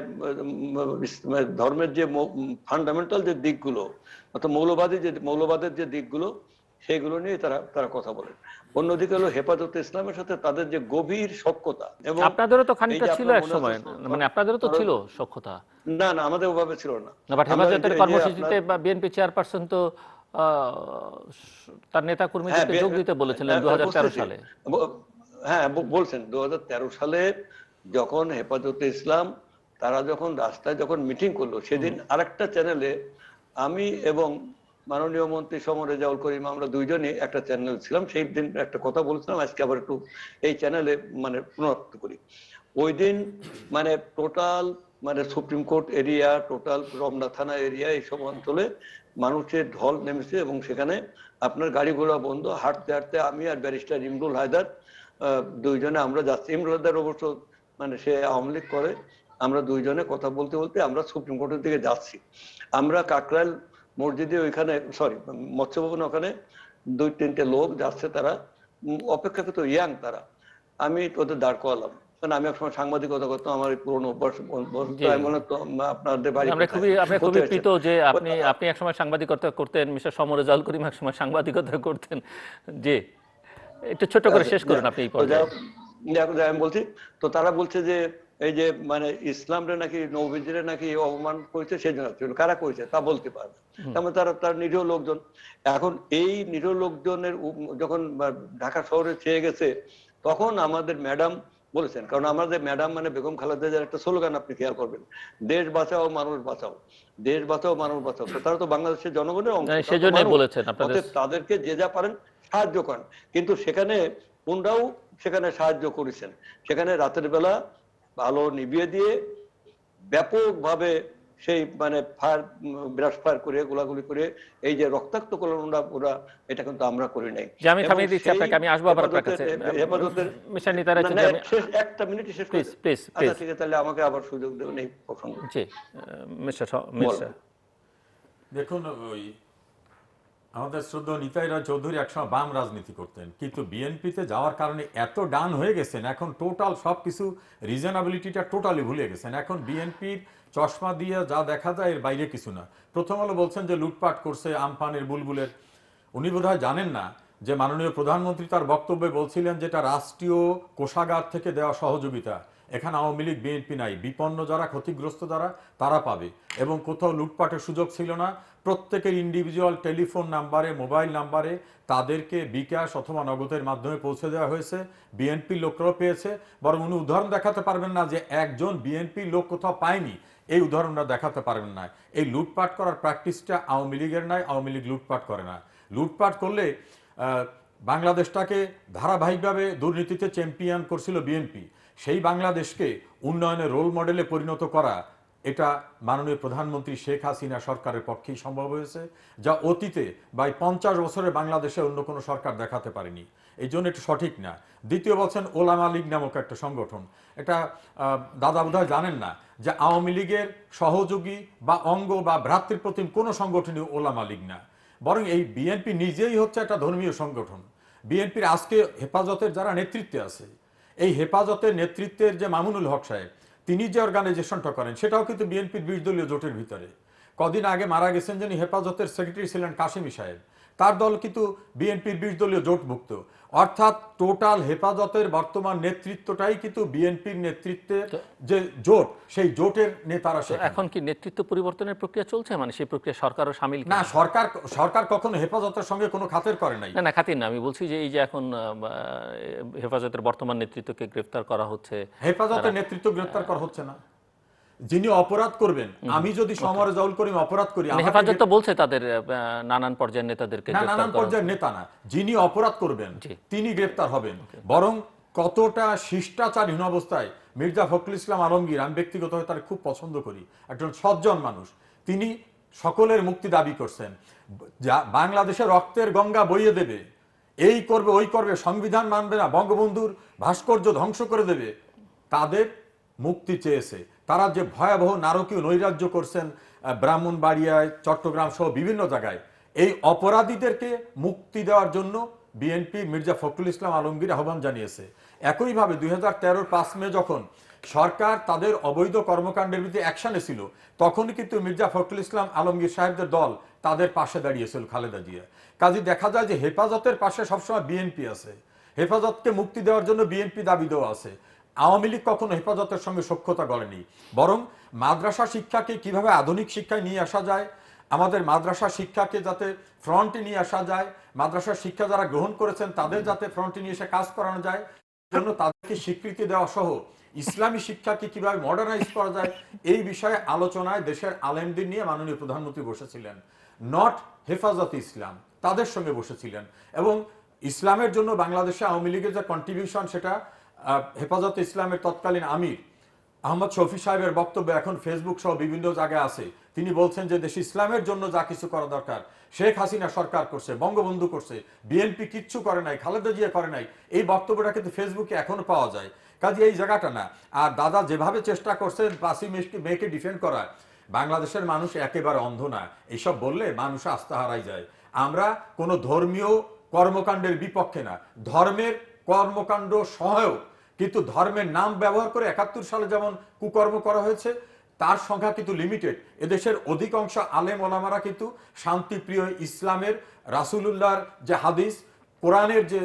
ধর্মের যে ফান্ডামেন্টাল যে দিকগুলো, অর্থাৎ মৌলবাদের যে দিকগুলো, সেইগুলো নিয়ে তারা কথা বলেন। অন্যদিকে হলো হেফাজতে ইসলামের সাথে তাদের যে গভীর সখ্যতা, এবং আপনাদেরও তো এই খানিকটা যে ছিল আপনার এক মনে সময়, আছে মানে আপনাদেরও তো ছিল সখ্যতা। না না, আমাদের ওভাবে ছিল না। বাট আমরা হেফাজতের এই যে কর্মসূচিতে আপনার বা বিএনপি চেয়ারপারসন তো তার নেতা হ্যাঁ কর্মীদেরকে যোগ দিতে বলেছিলেন 2013 বুঝতেছি। সালে। হ্যাঁ বলছেন 2013 সালে যখন হেফাজতে ইসলাম তারা যখন রাস্তায় যখন মিটিং করলো, সেদিন আরেকটা চ্যানেলে আমি এবং মাননীয় মন্ত্রী সমর রেজাউল করিম, আমরা দুইজনই একটা চ্যানেল ছিলাম। সেই দিন একটা কথা বলছিলাম, আজকে আবার একটু এই চ্যানেলে মানে পুনরাবৃত্তি করি। ওই দিন মানে টোটাল মানে supreme court area, total Ramna থানা এরিয়া, এইসব অঞ্চলে মানুষের ঢল নেমেছে, এবং সেখানে আপনার গাড়ি ঘোড়া বন্ধ। হাঁটতে হাঁটতে আমি আর ব্যারিস্টার ইমরুল হায়দার দুইজনে আমরা যাচ্ছি। ইমরুল হায়দার অবশ্য মানে সে আওয়ামী লীগ করে। আমরা দুইজনে কথা বলতে বলতে আমরা সুপ্রিম কোর্টের দিকে যাচ্ছি। আমরা কাকরাইল মসজিদে ওইখানে, সরি মৎস্য ভবনে, ওখানে 2-3টে লোক যাচ্ছে, তারা অপেক্ষাকৃত ইয়াং তারা। আমি ওদের দাঁড় করালাম, কারণ আমি একসময় সাংবাদিকতা করতাম, আমার এই পুরোনো অভ্যাস। জি। আপনাদের বাড়ি আমরা কোথায়, খুবই কোথায় আছেন? প্রীত যে আপনি একসময় সাংবাদিকতা করতেন, মিস্টার সমর রেজাউল করিম একসময় সাংবাদিকতা করতেন। জি, একটু ছোট করে শেষ করুন আপনি এই পর্যায়ে। আমি বলছি, তো তারা বলছে যে এই যে মানে ইসলামরে নাকি নবীজিরে নাকি অপমান করেছে, সেই জন্য। কারা করেছে তা বলতে পারবে, তারপরে তার নিরীহ লোকজন। এখন এই নিরীহ লোকজনের যখন ঢাকা শহরে ছেয়ে গেছে, তখন আমাদের ম্যাডাম বলেছেন, কারণ আমাদের ম্যাডাম মানে বেগম খালেদা জিয়ার একটা স্লোগান আপনি খেয়াল করবেন, দেশ বাঁচাও মানুষ বাঁচাও, দেশ বাঁচাও মানুষ বাঁচাও। তো তারা তো বাংলাদেশের জনগণের অংশ, তারা তো সেজন্যই মানুষ। বলেছেন আপনাদের। অতএব তাদেরকে যে যা পারেন সাহায্য করেন। কিন্তু সেখানে কোনটাও সেখানে সাহায্য করেছেন, সেখানে রাতের বেলা আলো নিভিয়ে দিয়ে ব্যাপকভাবে সেই মানে ফায়ার, ব্রাশ ফায়ার করে, গোলাগুলি করে, এই যে রক্তাক্ত করলেন ওরা, এটা কিন্তু আমরা করি নাই। যে আমি থামিয়ে দিচ্ছি আপনাকে, আমি আসবো আবার আপনার কাছে। হেফাজতের মিস্টার নিতারাজ, একটা মিনিটই শেষ করে প্লিজ প্লিজ আচ্ছা প্লিজ। ঠিক আছে, তাহলে আমাকে আবার সুযোগ দেবেন এই প্রসঙ্গে। জি মিস্টার বলেন। দেখুন, ওই আমাদের শ্রদ্ধেয় নিতাই রায় চৌধুরী একসময় বাম রাজনীতি করতেন, কিন্তু বিএনপিতে যাওয়ার কারণে এত ডান হয়ে গেছেন, এখন টোটাল সবকিছু রিজনেবিলিটিটা টোটালি ভুলে গেছেন। এখন বিএনপির চশমা দিয়ে যা দেখা যায় এর বাইরে কিছু না। প্রথম আলো বলছেন যে লুটপাট করছে আমফানের বুলবুলের। উনি বোধহয় জানেন না যে মাননীয় প্রধানমন্ত্রী তার বক্তব্যে বলছিলেন যেটা রাষ্ট্রীয় কোষাগার থেকে দেওয়া সহযোগিতা, এখানে আওয়ামী লীগ বিএনপি নাই, বিপন্ন যারা, ক্ষতিগ্রস্ত যারা, তারা পাবে, এবং কোথাও লুটপাটের সুযোগ ছিল না। প্রত্যেকের ইন্ডিভিজুয়াল টেলিফোন নাম্বারে, মোবাইল নাম্বারে তাদেরকে বিকাশ অথবা নগদের মাধ্যমে পৌঁছে দেওয়া হয়েছে। বিএনপির লোকরাও পেয়েছে। বরং উনি উদাহরণ দেখাতে পারবেন না যে একজন বিএনপির লোক কোথাও পায়নি, এই উদাহরণটা দেখাতে পারবেন না। এই লুটপাট করার প্র্যাকটিসটা আওয়ামী লীগের নাই, আওয়ামী লীগ লুটপাট করে না। লুটপাট করলে বাংলাদেশটাকে ধারাবাহিকভাবে দুর্নীতিতে চ্যাম্পিয়ন করছিল বিএনপি। সেই বাংলাদেশকে উন্নয়নের রোল মডেলে পরিণত করা, এটা মাননীয় প্রধানমন্ত্রী শেখ হাসিনা সরকারের পক্ষেই সম্ভব হয়েছে, যা অতীতে বা 50 বছরে বাংলাদেশে অন্য কোনো সরকার দেখাতে পারেনি। এই জন্য এটা সঠিক না। দ্বিতীয় বলছেন ওলামা লীগ নামক একটা সংগঠন, এটা দাদা বোধহয় জানেন না যে আওয়ামী লীগের সহযোগী বা অঙ্গ বা ভ্রাতৃপ্রতিম কোনো সংগঠনই ওলামা লীগ না, বরং এই বিএনপি নিজেই হচ্ছে একটা ধর্মীয় সংগঠন। বিএনপির আজকে হেফাজতের যারা নেতৃত্বে আছে, এই হেফাজতের নেতৃত্বের যে মামুনুল হক সাহেব, তিনি যে অর্গানাইজেশনটা করেন সেটাও কিন্তু বিএনপির 20 দলীয় জোটের ভিতরে। কদিন আগে মারা গেছেন যিনি হেফাজতের সেক্রেটারি ছিলেন কাশেমি সাহেব, তার দল কিন্তু বিএনপির 20 দলীয় জোটভুক্ত। অর্থাৎ টোটাল হেফাজতের বর্তমান নেতৃত্বটাই কিন্তু বিএনপির নেতৃত্বের যে জোট, সেই জোটের নেতারা। এখন কি নেতৃত্ব পরিবর্তনের প্রক্রিয়া চলছে, মানে সেই প্রক্রিয়া সরকারও শামিল? না, সরকার কখনো হেফাজতের সঙ্গে কোনো খাতির করে নাই। না খাতির না, আমি বলছি যে এই যে এখন হেফাজতের বর্তমান নেতৃত্বকে গ্রেফতার করা হচ্ছে। হেফাজতের নেতৃত্ব গ্রেফতার করা হচ্ছে না। যিনি অপরাধ করবেন, আমি যদি সমর রেজাউল করিম অপরাধ করি, হেফাজত তো বলছে তাদের নানান পর্যায়ের নেতাদেরকে গ্রেফতার করা। নানান পর্যায়ের নেতা না, যিনি অপরাধ করবেন তিনি গ্রেফতার হবেন। বরং কতটা শিষ্টাচারহীন অবস্থায় মির্জা ফখরুল ইসলাম আলমগীর, আমি ব্যক্তিগতভাবে তার খুব পছন্দ করি, একজন সজ্জন মানুষ, তিনি সকলের মুক্তি দাবি করছেন। বাংলাদেশের রক্তের গঙ্গা বইয়ে দেবে, এই করবে ওই করবে, সংবিধান মানবে না, বঙ্গবন্ধুর ভাস্কর্য ধ্বংস করে দেবে, তাদের মুক্তি চেয়েছে। তারা যে ভয়াবহ নারকীয় নৈরাজ্য করছেন ব্রাহ্মণবাড়িয়ায়, চট্টগ্রাম সহ বিভিন্ন জায়গায়, এই অপরাধীদেরকে মুক্তি দেওয়ার জন্য বিএনপি মির্জা ফখরুল ইসলাম আলমগীর আহ্বান জানিয়েছে। একইভাবে 2013 5 মে যখন সরকার তাদের অবৈধ কর্মকাণ্ডের বিরুদ্ধে অ্যাকশনে ছিল, তখনই কিন্তু মির্জা ফখরুল ইসলাম আলমগীর সাহেবদের দল তাদের পাশে দাঁড়িয়েছিল, খালেদা জিয়া। কাজে দেখা যায় যে হেফাজতের পাশে সবসময় বিএনপি আছে, হেফাজতকে মুক্তি দেওয়ার জন্য বিএনপি দাবি দেওয়া আছে। আওয়ামী লীগ কখনো হেফাজতের সঙ্গে সখ্যতা গড়েনি, বরং মাদ্রাসা শিক্ষাকে কিভাবে আধুনিক শিক্ষায় নিয়ে আসা যায়, আমাদের মাদ্রাসা শিক্ষাকে যাতে ফ্রন্টে নিয়ে আসা যায়, মাদ্রাসা শিক্ষা যারা গ্রহণ করেছেন তাদের যাতে ফ্রন্টে নিয়ে এসে কাজ করানো যায়, জন্য তাদেরকে স্বীকৃতি দেওয়া সহ ইসলামী শিক্ষাকে কিভাবে মডার্নাইজ করা যায়, এই বিষয়ে আলোচনায় দেশের আলেমদের নিয়ে মাননীয় প্রধানমন্ত্রী বসেছিলেন। নট হেফাজত ইসলাম, তাদের সঙ্গে বসেছিলেন। এবং ইসলামের জন্য বাংলাদেশে আওয়ামী লীগের যে কন্ট্রিবিউশন, সেটা হেফাজত ইসলামের তৎকালীন আমির আহমদ শফি সাহেবের বক্তব্য এখন ফেসবুক সহ বিভিন্ন জায়গায় আছে। তিনি বলছেন যে দেশ ইসলামের জন্য যা কিছু করা দরকার শেখ হাসিনা সরকার করছে, বঙ্গবন্ধু করছে, বিএনপি কিচ্ছু করে নাই, খালেদা জিয়া করে নাই। এই বক্তব্যটা কিন্তু ফেসবুকে এখনো পাওয়া যায়। কাজে এই জায়গাটা না। আর দাদা যেভাবে চেষ্টা করছেন 5ই মেকে ডিফেন্ড করা, বাংলাদেশের মানুষ একেবারে অন্ধ না, এইসব বললে মানুষ আস্থা হারাই যায়। আমরা কোনো ধর্মীয় কর্মকাণ্ডের বিপক্ষে না, ধর্মের কর্মকাণ্ড সহায়ক, কিন্তু ধর্মের নাম ব্যবহার করে 71 সালে যেমন কুকর্ম করা হয়েছে, তার সংখ্যা কিন্তু লিমিটেড। এদেশের অধিকাংশ আলেম ওলামারা কিন্তু শান্তিপ্রিয় ইসলামের, রাসূলুল্লাহর যে হাদিস, কোরআনের যে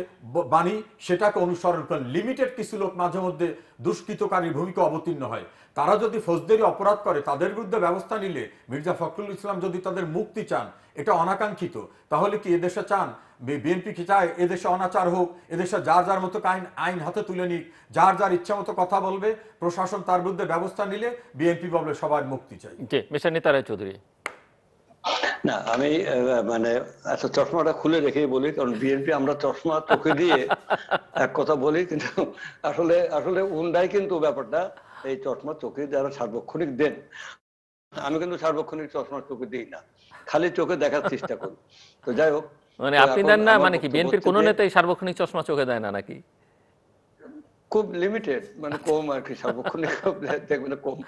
বাণী, সেটাকে অনুসরণ করেন। লিমিটেড কিছু লোক মাঝে মধ্যে দুষ্কৃতকারীর ভূমিকা অবতীর্ণ হয়। তারা যদি ফৌজদারি অপরাধ করে তাদের বিরুদ্ধে ব্যবস্থা নিলে, মির্জা ফখরুল ইসলাম যদি তাদের মুক্তি চান, এটা অনাকাঙ্ক্ষিত। তাহলে কি এদেশে চান, বিএনপি কি চায় এদেশে অনাচার হোক, এদেশে যার যার মতো আইন হাতে তুলে নিক, যার যার ইচ্ছা মতো কথা বলবে, প্রশাসন তার বিরুদ্ধে ব্যবস্থা নিলে বিএনপি বলবে সবার মুক্তি চাই? জি, মিস্টার নিতারায় চৌধুরী। না, আমি মানে আচ্ছা চশমাটা খুলে রেখেই বলি, কারণ বিএনপি আমরা চশমা চোখে দিয়ে এক কথা বলি, কিন্তু আসলে আসলে উন্ডাই কিন্তু ব্যাপারটা, এই চশমা চোখে যারা সার্বক্ষণিক দেন, আমি কিন্তু সার্বক্ষণিক চশমা চোখে দিই না, খালি চোখে দেখার চেষ্টা করি। তো যাই হোক, মানে আপনি দেন না, মানে কি বিএনপির কোন নেতাই সার্বক্ষণিক চশমা চোখে দেয় না নাকি? খুব লিমিটেড, মানে কম আর কি, সার্বক্ষণিক দেখবেন কম।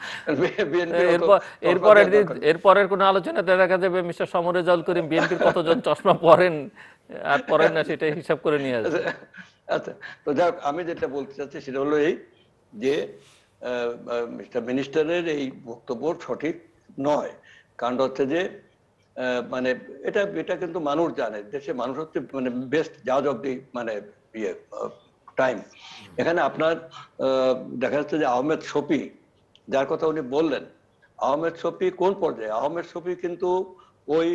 এরপরের কোন আলোচনাতে দেখা যাবে মিস্টার সমরেজাল করিম বিএনপির কতজন চশমা পরেন আর পরেন না সেটা হিসাব করে নিয়ে আসবে। আচ্ছা, তো যাই হোক, আমি যেটা বলতে চাচ্ছি সেটা হলো এই যে মিস্টার মিনিস্টারের এই বক্তব্য সঠিক নয়। কারণ হচ্ছে যে মানে এটা এটা কিন্তু মানুষ জানে, দেশে মানুষ হচ্ছে মানে বেস্ট জাজ অব দি মানে ইয়ে টাইম। এখানে আপনার দেখা যাচ্ছে যে আহমেদ শফি, যার কথা উনি বললেন, আহমেদ শফি কোন পর্যায়ে? আহমেদ শফি কিন্তু ওই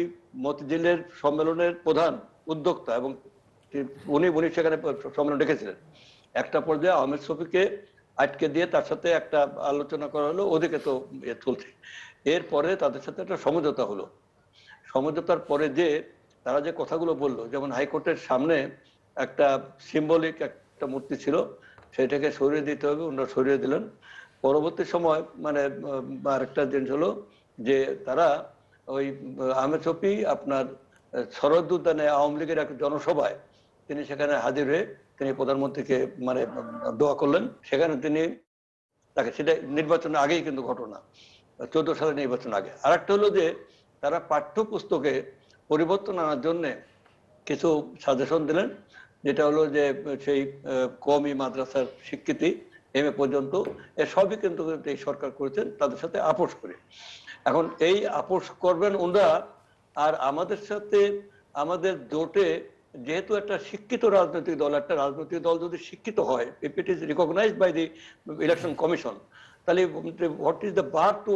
মতিঝিলের সম্মেলনের প্রধান উদ্যোক্তা, এবং উনি সেখানে সম্মেলন ডেকেছিলেন। একটা পর্যায়ে আহমেদ শফিকে আটকে দিয়ে তার সাথে একটা আলোচনা করা হলো, ওদিকে তো চলছে। এরপরে তাদের সাথে একটা সমঝোতা হলো। সমঝোতার পরে যে তারা যে কথাগুলো বললো, যেমন হাইকোর্টের সামনে একটা সিম্বলিক একটা মূর্তি ছিল, সেটাকে সরিয়ে দিতে হবে, ওনারা সরিয়ে দিলেন। পরবর্তী সময় মানে আরেকটা জিনিস হলো যে তারা ওই আহমেদ শফি আপনার শরৎ উদ্যানে আওয়ামী লীগের একটা জনসভায় তিনি সেখানে হাজির হয়ে তিনি প্রধানমন্ত্রীকে মানে দোয়া করলেন। সেখানে তিনি তাকে, সেটা নির্বাচনের আগেই কিন্তু ঘটনা, 14 সালের নির্বাচন আগে। আর একটা হলো যে তারা পাঠ্যপুস্তকে পরিবর্তন আনার জন্য কিছু সাজেশন দিলেন, যেটা হলো যে সেই কওমি মাদ্রাসার স্বীকৃতি MA পর্যন্ত, এ সবই কিন্তু এই সরকার করেছেন তাদের সাথে আপোষ করে। এখন এই আপোষ করবেন ওনারা, আর আমাদের সাথে আমাদের জোটে যেহেতু একটা শিক্ষিত রাজনৈতিক দল, একটা রাজনৈতিক দল যদি শিক্ষিত হয়, if it is recognised by the election commission, তাহলে what is the bar to,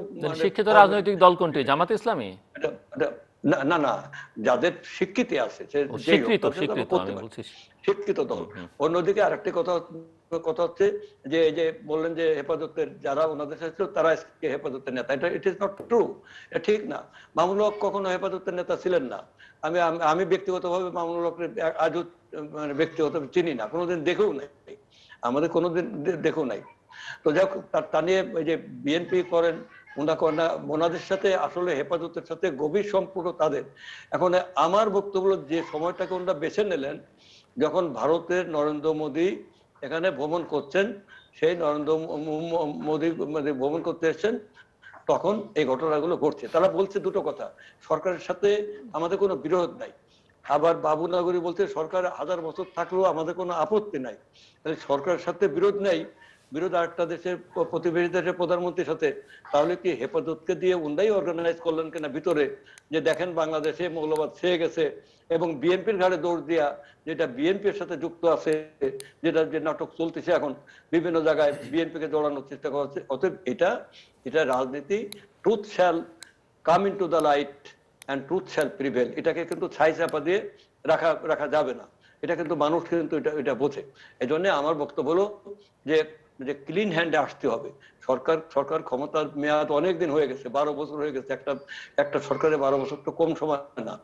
শিক্ষিত রাজনৈতিক দল কোনটি? জামাত ইসলামী? না না না, যাদের স্বীকৃতি আছে, শিক্ষিত দল। অন্যদিকে আরেকটি কথা হচ্ছে যে এই যে বললেন যে হেফাজতের যারা ওনাদের সাথে ছিল তারা হেফাজতের নেতা, এটা ইট ইজ নট ট্রু, এটা ঠিক না। মামুনুল হক কখনো হেফাজতের নেতা ছিলেন না। আমি ব্যক্তিগতভাবে মামুনুল হক আজও মানে ব্যক্তিগতভাবে চিনি না, কোনোদিন দেখেও নাই, আমাদের কোনোদিন দেখেও নাই। তো যাই হোক, তা নিয়ে ওই যে বিএনপি করেন ওনাদের সাথে আসলে হেফাজতের সাথে গভীর সম্পর্ক তাদের। এখন আমার বক্তব্য, যে সময়টাকে ওনারা বেছে নিলেন, যখন ভারতের নরেন্দ্র মোদী এখানে ভ্রমণ করছেন, সেই নরেন্দ্র মোদী মানে ভ্রমণ করতে এসেছেন, তখন এই ঘটনাগুলো ঘটছে। তারা বলছে দুটো কথা, সরকারের সাথে আমাদের কোনো বিরোধ নাই, আবার বাবু নাগরী বলছে সরকার 1000 বছর থাকলেও আমাদের কোনো আপত্তি নাই। তাহলে সরকারের সাথে বিরোধ নেই, বিরোধ আরেকটা দেশের প্রতিবেশী দেশের প্রধানমন্ত্রীর সাথে, তাহলে কি হেফাজতকে দিয়ে উন্দাই অর্গানাইজ করলেন কিনা ভিতরে, যে দেখেন বাংলাদেশে মৌলবাদ ছেয়ে গেছে, এবং বিএনপির ঘাড়ে দৌড় দিয়া, যেটা বিএনপির সাথে যুক্ত আছে, যেটা যে নাটক চলতেছে এখন বিভিন্ন জায়গায় বিএনপিকে জড়ানোর চেষ্টা করা হচ্ছে। অতএব এটা রাজনীতি, truth shall come into the light and truth shall prevail. এটাকে কিন্তু ছাই চাপা দিয়ে রাখা যাবে না, এটা কিন্তু মানুষ কিন্তু এটা বোঝে। এই জন্য আমার বক্তব্য হলো যে ক্লিন হ্যান্ডে আসতে হবে। সরকার ক্ষমতার মেয়াদ অনেক দিন হয়ে গেছে, 12 বছর হয়ে গেছে। একটা সরকারের 12 বছর তো কম সময় না।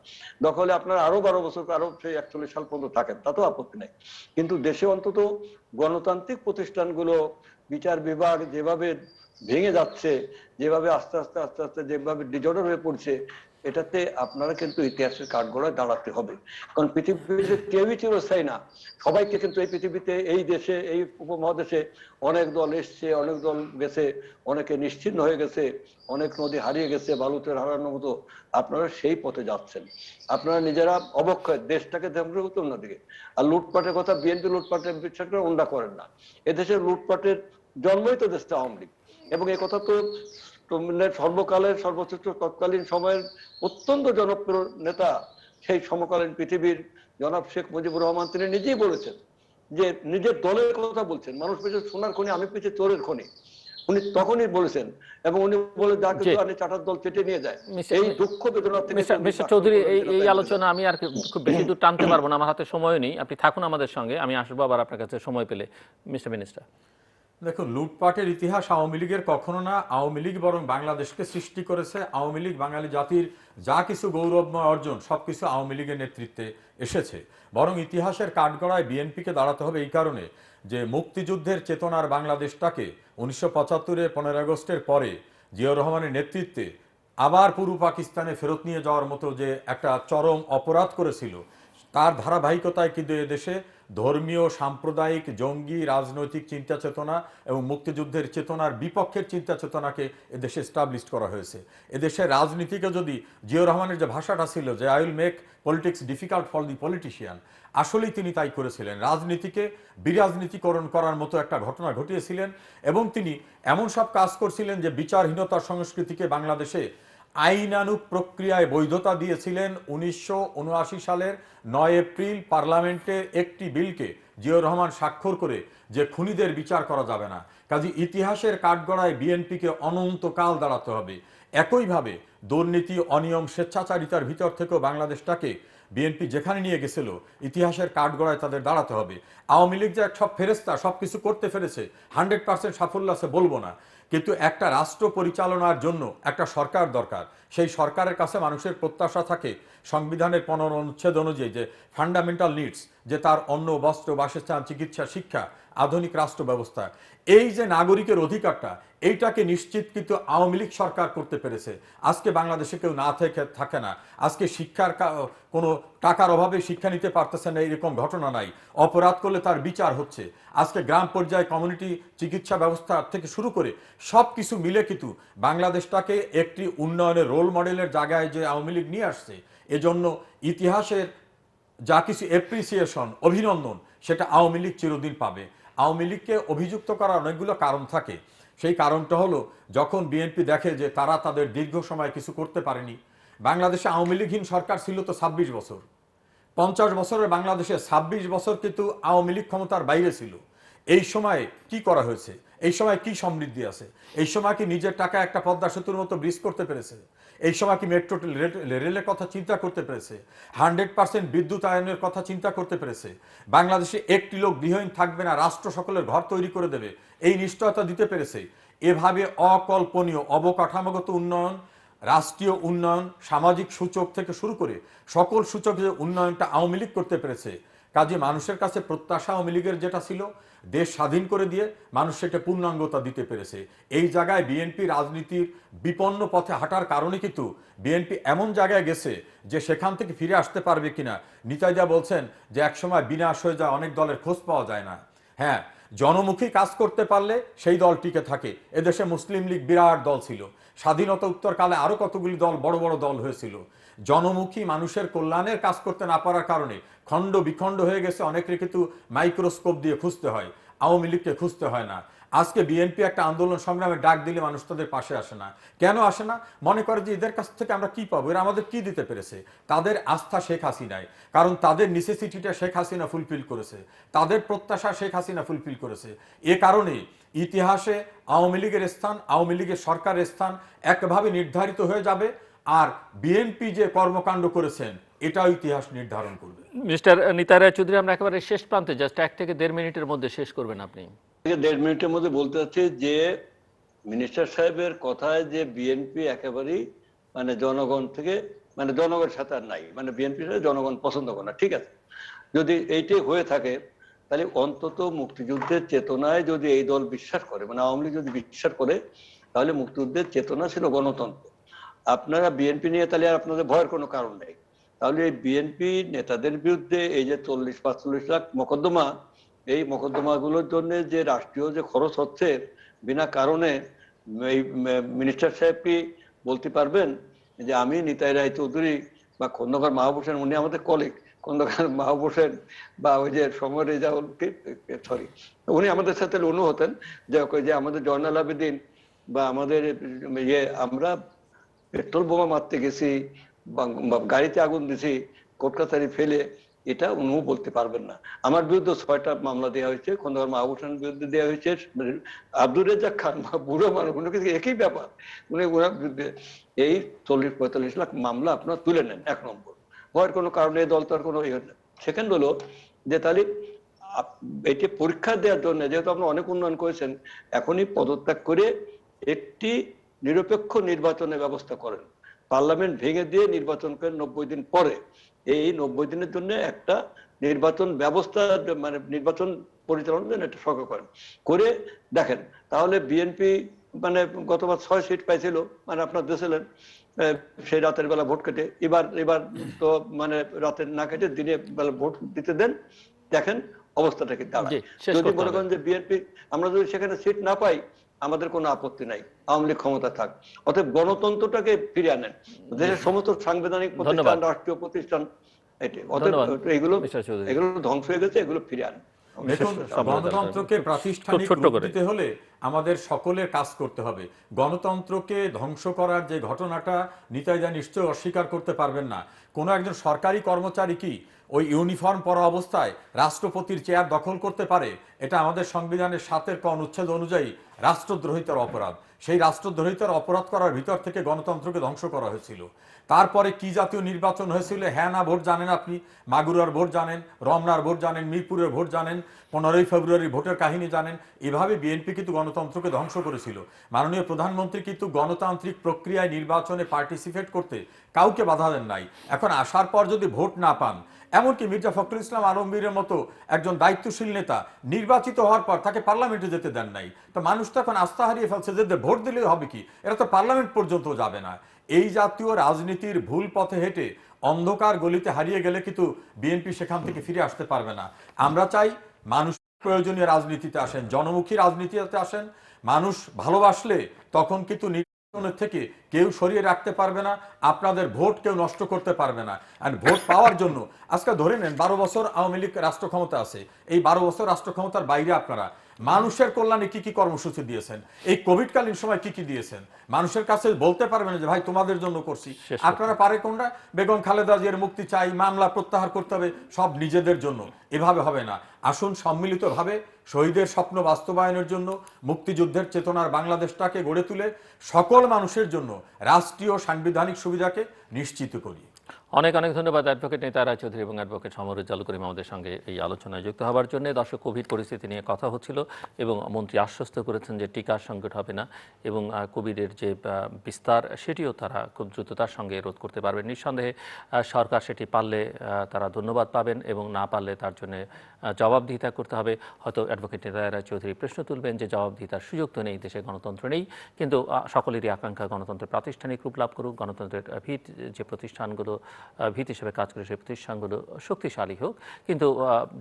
দখলে আপনার আরো 12 বছর, আরো সেই 41 সাল পর্যন্ত থাকেন, তাতেও আপত্তি নাই। কিন্তু দেশে অন্তত গণতান্ত্রিক প্রতিষ্ঠানগুলো, বিচার বিভাগ যেভাবে ভেঙে যাচ্ছে, যেভাবে আস্তে আস্তে যেভাবে ডিজর্ডার হয়ে পড়ছে, এটাতে আপনারা কিন্তু ইতিহাসের কাঠগড়ায় দাঁড়াতে হবে। কারণ পৃথিবীতে কেউই চিরস্থায়ী না। সবাইকে কিন্তু এই পৃথিবীতে, এই দেশে, এই উপমহাদেশে অনেক দল এসছে, অনেক দল গেছে, অনেকে নিশ্চিহ্ন হয়ে গেছে, অনেক নদী হারিয়ে গেছে বালুচর হারানোর মতো। আপনারা সেই পথে যাচ্ছেন, আপনারা নিজেরা অবক্ষয়, দেশটাকে ধ্বংস করতে অন্যদিকে। আর লুটপাটের কথা, বিএনপি লুটপাটের বিশ্বাস করে ওনরা করেন না। এদেশের লুটপাটের জন্মই তো দেশটা আওয়ামী লীগ, এবং এই কথা তো সর্বকালের সর্বশ্রেষ্ঠ তৎকালীন সময়ের অত্যন্ত জনপ্রিয় নেতা, সেই সমকালীন পৃথিবীর জনাব শেখ মুজিবুর রহমান, তিনি নিজেই বলেছেন যে নিজের দলের কথা বলছেন, মানুষ পেয়েছে সোনার খনি, আমি পেয়েছি চোরের খনি, উনি তখনই বলেছেন। এবং উনি বলে যা কিছু আনি চাটার দল চেটে নিয়ে যায়। এই দুঃখ বেদনা থেকে মিস্টার চৌধুরী, এই আলোচনা আমি আর খুব বেশি দূর টানতে পারবো না, আমার হাতে সময়ও নেই। আপনি থাকুন আমাদের সঙ্গে, আমি আসবো আবার আপনার কাছে সময় পেলে। মিস্টার মিনিস্টার, দেখুন, লুটপাটের ইতিহাস আওয়ামী লীগের কখনো না। আওয়ামী লীগ বরং বাংলাদেশকে সৃষ্টি করেছে। আওয়ামী লীগ বাঙালি জাতির যা কিছু গৌরবময় অর্জন সবকিছু আওয়ামী লীগের নেতৃত্বে এসেছে। বরং ইতিহাসের কাঠগড়ায় বিএনপিকে দাঁড়াতে হবে এই কারণে যে মুক্তিযুদ্ধের চেতনার বাংলাদেশটাকে 1975-এ 15 আগস্টের পরে জিয়াউর রহমানের নেতৃত্বে আবার পূর্ব পাকিস্তানে ফেরত নিয়ে যাওয়ার মতো যে একটা চরম অপরাধ করেছিল, তার ধারাবাহিকতায় কিন্তু এদেশে ধর্মীয়, সাম্প্রদায়িক, জঙ্গি, রাজনৈতিক চিন্তা চেতনা এবং মুক্তিযুদ্ধের চেতনার বিপক্ষের চিন্তা চেতনাকে এদেশে এস্টাবলিশ করা হয়েছে। এদেশের রাজনীতিকে যদি জিয়াউর রহমানের যে ভাষাটা ছিল যে I will make politics difficult for the politician, আসলেই তিনি তাই করেছিলেন। রাজনীতিকে বিরাজনীতিকরণ করার মতো একটা ঘটনা ঘটিয়েছিলেন, এবং তিনি এমন সব কাজ করছিলেন যে বিচারহীনতার সংস্কৃতিকে বাংলাদেশে আইনানুগ প্রক্রিয়ায় বৈধতা দিয়েছিলেন। 1979 সালের 9 এপ্রিল পার্লামেন্টে একটি বিলকে জিয়াউর রহমান স্বাক্ষর করে যে খুনিদের বিচার করা যাবে না। কাজে ইতিহাসের কাঠগড়ায় বিএনপিকে অনন্তকাল দাঁড়াতে হবে। একইভাবে দুর্নীতি, অনিয়ম, স্বেচ্ছাচারিতার ভিতর থেকেও বাংলাদেশটাকে বিএনপি যেখানে নিয়ে গেছিল, ইতিহাসের কাঠগড়ায় তাদের দাঁড়াতে হবে। আওয়ামী লীগ যে সব ফেরেস্তা, সব কিছু করতে পেরেছে, 100% সাফল্য আছে বলবো না, কিন্তু একটা রাষ্ট্র পরিচালনার জন্য একটা সরকার দরকার। সেই সরকারের কাছে মানুষের প্রত্যাশা থাকে সংবিধানের 15 অনুচ্ছেদ অনুযায়ী যে ফান্ডামেন্টাল নিডস, যে তার অন্ন, বস্ত্র, বাসস্থান, চিকিৎসা, শিক্ষা, আধুনিক রাষ্ট্র ব্যবস্থা, এই যে নাগরিকের অধিকারটা, এইটাকে নিশ্চিত কিন্তু আওয়ামী লীগ সরকার করতে পেরেছে। আজকে বাংলাদেশে কেউ না থাকে না, আজকে শিক্ষার কোনো টাকার অভাবে শিক্ষা নিতে পারতেছে না এরকম ঘটনা নাই। অপরাধ করলে তার বিচার হচ্ছে। আজকে গ্রাম পর্যায়ে কমিউনিটি চিকিৎসা ব্যবস্থা থেকে শুরু করে সব কিছু মিলে কিন্তু বাংলাদেশটাকে একটি উন্নয়নের রোল মডেলের জায়গায় যে আওয়ামী লীগ নিয়ে আসছে, এজন্য ইতিহাসের যা কিছু অ্যাপ্রিসিয়েশন, অভিনন্দন, সেটা আওয়ামী লীগ চিরদিন পাবে। আওয়ামী লীগকে অভিযুক্ত করার অনেকগুলো কারণ থাকে। সেই কারণটা হলো, যখন বিএনপি দেখে যে তারা তাদের দীর্ঘ সময় কিছু করতে পারেনি। বাংলাদেশে আওয়ামী লীগহীন সরকার ছিল তো 26 বছর। 50 বছরের বাংলাদেশে 26 বছর কিন্তু আওয়ামী লীগ ক্ষমতার বাইরে ছিল। এই সময় কি করা হয়েছে? এই সময় কি সমৃদ্ধি আছে? এই সময় কি নিজের টাকা একটা পদ্মা সেতুর মতো ব্রিজ করতে পেরেছে? এই সময় কি মেট্রো রেলের কথা চিন্তা করতে পেরেছে? 100% বিদ্যুতায়নের কথা চিন্তা করতে পেরেছে? বাংলাদেশে একটি লোক গৃহহীন থাকবে না, রাষ্ট্র সকলের ঘর তৈরি করে দেবে, এই নিশ্চয়তা দিতে পেরেছে? এভাবে অকল্পনীয় অবকাঠামোগত উন্নয়ন, রাষ্ট্রীয় উন্নয়ন, সামাজিক সূচক থেকে শুরু করে সকল সূচকের উন্নয়নটা আওয়ামী লীগ করতে পেরেছে। কাজে মানুষের কাছে প্রত্যাশা আওয়ামী লীগের যেটা ছিল, দেশ স্বাধীন করে দিয়ে মানুষ সেটা পূর্ণাঙ্গতা দিতে পেরেছে। এই জায়গায় বিএনপি রাজনীতির বিপন্ন পথে হাঁটার কারণে কিন্তু বিএনপি এমন জায়গায় গেছে যে সেখান থেকে ফিরে আসতে পারবে কিনা। নিতাইদা বলছেন যে একসময় বিনাশ হয়ে যায়, অনেক দলের খোঁজ পাওয়া যায় না। হ্যাঁ, জনমুখী কাজ করতে পারলে সেই দল টিকে থাকে। এদেশে মুসলিম লীগ বিরাট দল ছিল, স্বাধীনতা উত্তরকালে আরো কতগুলি দল বড় বড় দল হয়েছিল। জনমুখী মানুষের কল্যাণের কাজ করতে না পারার কারণে খণ্ড বিখণ্ড হয়ে গেছে। অনেকের কিন্তু মাইক্রোস্কোপ দিয়ে খুঁজতে হয়, আওয়ামী লীগকে খুঁজতে হয় না। আজকে বিএনপি একটা আন্দোলন সংগ্রামে ডাক দিলে মানুষ তাদের পাশে আসে না। কেন আসে না? মনে করে যে এদের কাছ থেকে আমরা কি পাবো, এরা আমাদের কি দিতে পেরেছে। তাদের আস্থা শেখ হাসিনায়, কারণ তাদের নেসেসিটিটা শেখ হাসিনা ফুলফিল করেছে, তাদের প্রত্যাশা শেখ হাসিনা ফুলফিল করেছে। এ কারণে ইতিহাসে আওয়ামী লীগের স্থান, আওয়ামী লীগের সরকারের স্থান একভাবে নির্ধারিত হয়ে যাবে। আর বিএনপি যে কর্মকাণ্ড করেছেন এটাও ইতিহাস নির্ধারণ করবে। মিস্টার নিতাই রায়চৌধুরী, আমরা একেবারে শেষ প্রান্তে, জাস্ট 1 থেকে 1.5 মিনিটের মধ্যে শেষ করবেন আপনি। 1.5 মিনিটের মধ্যে বলতে চাচ্ছি যে মিনিস্টার সাহেবের কথায় যে বিএনপি একেবারেই মানে জনগণ থেকে মানে জনগণের সাথে আর নাই, মানে বিএনপি সাথে জনগণ পছন্দ করে না, ঠিক আছে। যদি এইটাই হয়ে থাকে তাহলে অন্তত মুক্তিযুদ্ধের চেতনায় যদি এই দল বিশ্বাস করে, মানে আওয়ামী লীগ যদি বিশ্বাস করে, তাহলে মুক্তিযুদ্ধের চেতনা ছিল গণতন্ত্র। আপনারা বিএনপি নিয়ে তাহলে আর আপনাদের ভয়ের কোনো কারণ নেই। তাহলে এই বিএনপি নেতাদের বিরুদ্ধে এই যে 40-45 লাখ মোকদ্দমা, এই মোকদ্দমাগুলোর জন্য যে রাষ্ট্রীয় যে খরচ হচ্ছে বিনা কারণে, এই মিনিস্টার সাহেব কি বলতে পারবেন যে আমি নিতাই রায়চৌধুরী বা খন্দকার মাহবুব হোসেন, উনি আমাদের কলিগ, খন্দকার মাহবুব হোসেন বা ওই যে সমর রেজাউল, সরি উনি আমাদের সাথে অনু হতেন, যে আমাদের জয়নাল আবেদিন বা আমাদের আমরা পেট্রোল বোমা মারতে গেছি বা গাড়িতে আগুন দিছি কোটকাছারি ফেলে, এটা উনিও বলতে পারবেন না। আমার বিরুদ্ধে 6টা মামলা দেওয়া হয়েছে, খন্দকার মাহবুব হোসেনের বিরুদ্ধে দেওয়া হয়েছে, আব্দুর রেজ্জাক খান বুড়ো মানুষ, উনি কিন্তু একই ব্যাপার, উনি ওনার বিরুদ্ধে এই 40-45 লাখ মামলা আপনার তুলে নেন। 1 নম্বর, ভয়ের কোনো কারণে এই দল তো আর কোনো ইয়ে নেই। সেকেন্ড হলো যে তাহলে এটি পরীক্ষা দেওয়ার জন্য, যেহেতু আপনি অনেক উন্নয়ন করেছেন, এখনই পদত্যাগ করে একটি নিরপেক্ষ নির্বাচনের ব্যবস্থা করেন, পার্লামেন্ট ভেঙে দিয়ে নির্বাচন করেন 90 দিন পরে। এই 90 দিনের জন্য একটা নির্বাচন ব্যবস্থা, মানে নির্বাচন পরিচালনার জন্য একটা সরকার করেন, করে দেখেন। তাহলে বিএনপি মানে গতবার 6 সিট পাইছিল, মানে আপনার দিয়েছিলেন সেই রাতের বেলা ভোট কেটে, এবার তো মানে রাতের না কেটে দিনে বেলা ভোট দিতে দেন, দেখেন অবস্থাটা কি দাঁড়ায়। যদি মনে করেন যে বিএনপি আমরা যদি সেখানে সিট না পাই, আমাদের কোনো আপত্তি নাই, আওয়ামী লীগ ক্ষমতা থাক। অতএব গণতন্ত্রটাকে ফিরে আনেন, দেশের সমস্ত সাংবিধানিক প্রতিষ্ঠান, রাষ্ট্রীয় প্রতিষ্ঠান, এগুলো ধ্বংস হয়ে গেছে, এগুলো ফিরে আনেন। দেখুন, গণতন্ত্রকে প্রাতিষ্ঠানিক রূপ দিতে হলে আমাদের সকলের কাজ করতে হবে। গণতন্ত্রকে ধ্বংস করার যে ঘটনাটা নিতাইদা নিশ্চয় অস্বীকার করতে পারবেন না। কোনো একজন সরকারি কর্মচারী কি ওই ইউনিফর্ম পরা অবস্থায় রাষ্ট্রপতির চেয়ার দখল করতে পারে? এটা আমাদের সংবিধানের 7 অনুচ্ছেদ অনুযায়ী রাষ্ট্রদ্রোহিতার অপরাধ। সেই রাষ্ট্রদ্রোহিতার অপরাধ করার ভিতর থেকে গণতন্ত্রকে ধ্বংস করা হয়েছিল। তারপরে কি জাতীয় নির্বাচন হয়েছিল, হ্যাঁ না ভোট জানেন আপনি, মাগুরার ভোট জানেন, রমনার ভোট জানেন, মিরপুরের ভোট জানেন, 15ই ফেব্রুয়ারি ভোটের কাহিনী জানেন। এভাবে বিএনপি কিন্তু গণতন্ত্রকে ধ্বংস করেছিল। মাননীয় প্রধানমন্ত্রী কিন্তু গণতান্ত্রিক প্রক্রিয়ায় নির্বাচনে পার্টিসিপেট করতে কাউকে বাধা দেন নাই। এখন আসার পর যদি ভোট না পান, এমনকি মির্জা ফখরুল ইসলাম আলমগীরের মতো একজন দায়িত্বশীল নেতা নির্বাচিত হওয়ার পর তাকে পার্লামেন্টে যেতে দেন নাই, তো মানুষ তো এখন আস্থা হারিয়ে ফেলছে যে ভোট দিলেই হবে কি, এরা তো পার্লামেন্ট পর্যন্ত যাবে না। এই জাতীয় রাজনীতির ভুল পথে হেঁটে অন্ধকার গলিতে হারিয়ে গেলে কিন্তু বিএনপি সেখান থেকে ফিরে আসতে পারবে না। আমরা চাই মানুষ প্রয়োজনীয় রাজনীতিতে আসেন, জনমুখী রাজনীতিতে আসেন। মানুষ ভালোবাসলে তখন কিন্তু নির্বাচনের থেকে কেউ সরিয়ে রাখতে পারবে না, আপনাদের ভোট কেউ নষ্ট করতে পারবে না। আর ভোট পাওয়ার জন্য আজকে ধরে নেন 12 বছর আওয়ামী লীগ রাষ্ট্র ক্ষমতা আছে, এই 12 বছর রাষ্ট্র ক্ষমতার বাইরে আপনারা মানুষের কল্যাণে কি কি কর্মসূচি দিয়েছেন, এই কোভিডকালীন সময় কি কি দিয়েছেন, মানুষের কাছে বলতে পারবেন যে ভাই তোমাদের জন্য করছি। আপনারা পারে কোনটা? বেগম খালেদা জিয়ার মুক্তি চাই, মামলা প্রত্যাহার করতে হবে, সব নিজেদের জন্য। এভাবে হবে না। আসুন সম্মিলিতভাবে শহীদের স্বপ্ন বাস্তবায়নের জন্য, মুক্তিযুদ্ধের চেতনার বাংলাদেশটাকে গড়ে তুলে সকল মানুষের জন্য রাষ্ট্রীয় সাংবিধানিক সুবিধাকে নিশ্চিত করি। অনেক অনেক ধন্যবাদ অ্যাডভোকেট নিতাই রায়চৌধুরী এবং অ্যাডভোকেট সমর রেজাউল করিম আমাদের সঙ্গে এই আলোচনায় যুক্ত হওয়ার জন্য। দর্শক, কোভিড পরিস্থিতি নিয়ে কথা হচ্ছিল এবং মন্ত্রী আশ্বস্ত করেছেন যে টিকার সংকট হবে না এবং কোভিডের যে বিস্তার সেটিও তারা খুব দ্রুততার সঙ্গে রোধ করতে পারবেন। নিঃসন্দেহে সরকার সেটি পারলে তারা ধন্যবাদ পাবেন এবং না পারলে তার জন্য জবাবদিহিতা করতে হবে। হয়তো অ্যাডভোকেট নিতাই রায়চৌধুরী প্রশ্ন তুলবেন যে জবাবদিহিতার সুযোগ তো নেই, দেশে গণতন্ত্র নেই, কিন্তু সকলেরই আকাঙ্ক্ষা গণতন্ত্রের প্রাতিষ্ঠানিক রূপ লাভ করুক, গণতন্ত্রের ভিত যে প্রতিষ্ঠানগুলো ভিত হিসেবে কাজ করে সেই প্রতিষ্ঠানগুলো শক্তিশালী হোক। কিন্তু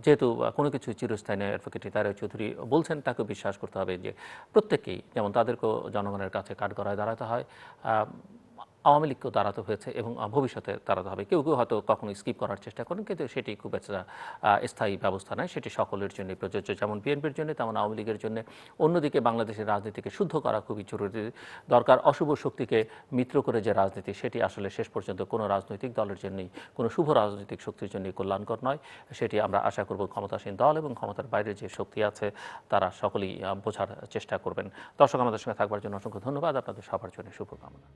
যেহেতু কোনো কিছু চিরস্থায়ী নয়, অ্যাডভোকেট তারেক চৌধুরী বলছেন, তাকে বিশ্বাস করতে হবে যে প্রত্যেকেই, যেমন তাদেরকেও জনগণের কাছে কাঠগড়ায় দাঁড়াতে হয়, আওয়ামী লীগকেও দাঁড়াতে হয়েছে এবং ভবিষ্যতে দাঁড়াতে হবে। কেউ কেউ হয়তো কখনো স্কিপ করার চেষ্টা করেন, কিন্তু সেটি খুব একটা স্থায়ী ব্যবস্থা নয়, সেটি সকলের জন্য প্রযোজ্য, যেমন বিএনপির জন্য তেমন আওয়ামী লীগের জন্য। অন্যদিকে বাংলাদেশের রাজনীতিকে শুদ্ধ করা খুবই জরুরি দরকার। অশুভ শক্তিকে মিত্র করে যে রাজনীতি, সেটি আসলে শেষ পর্যন্ত কোনো রাজনৈতিক দলের জন্যই, কোনো শুভ রাজনৈতিক শক্তির জন্যই কল্যাণকর নয়। সেটি আমরা আশা করব ক্ষমতাসীন দল এবং ক্ষমতার বাইরে যে শক্তি আছে তারা সকলেই বোঝার চেষ্টা করবেন। দর্শক, আমাদের সঙ্গে থাকবার জন্য অসংখ্য ধন্যবাদ। আপনাদের সবার জন্য শুভকামনা।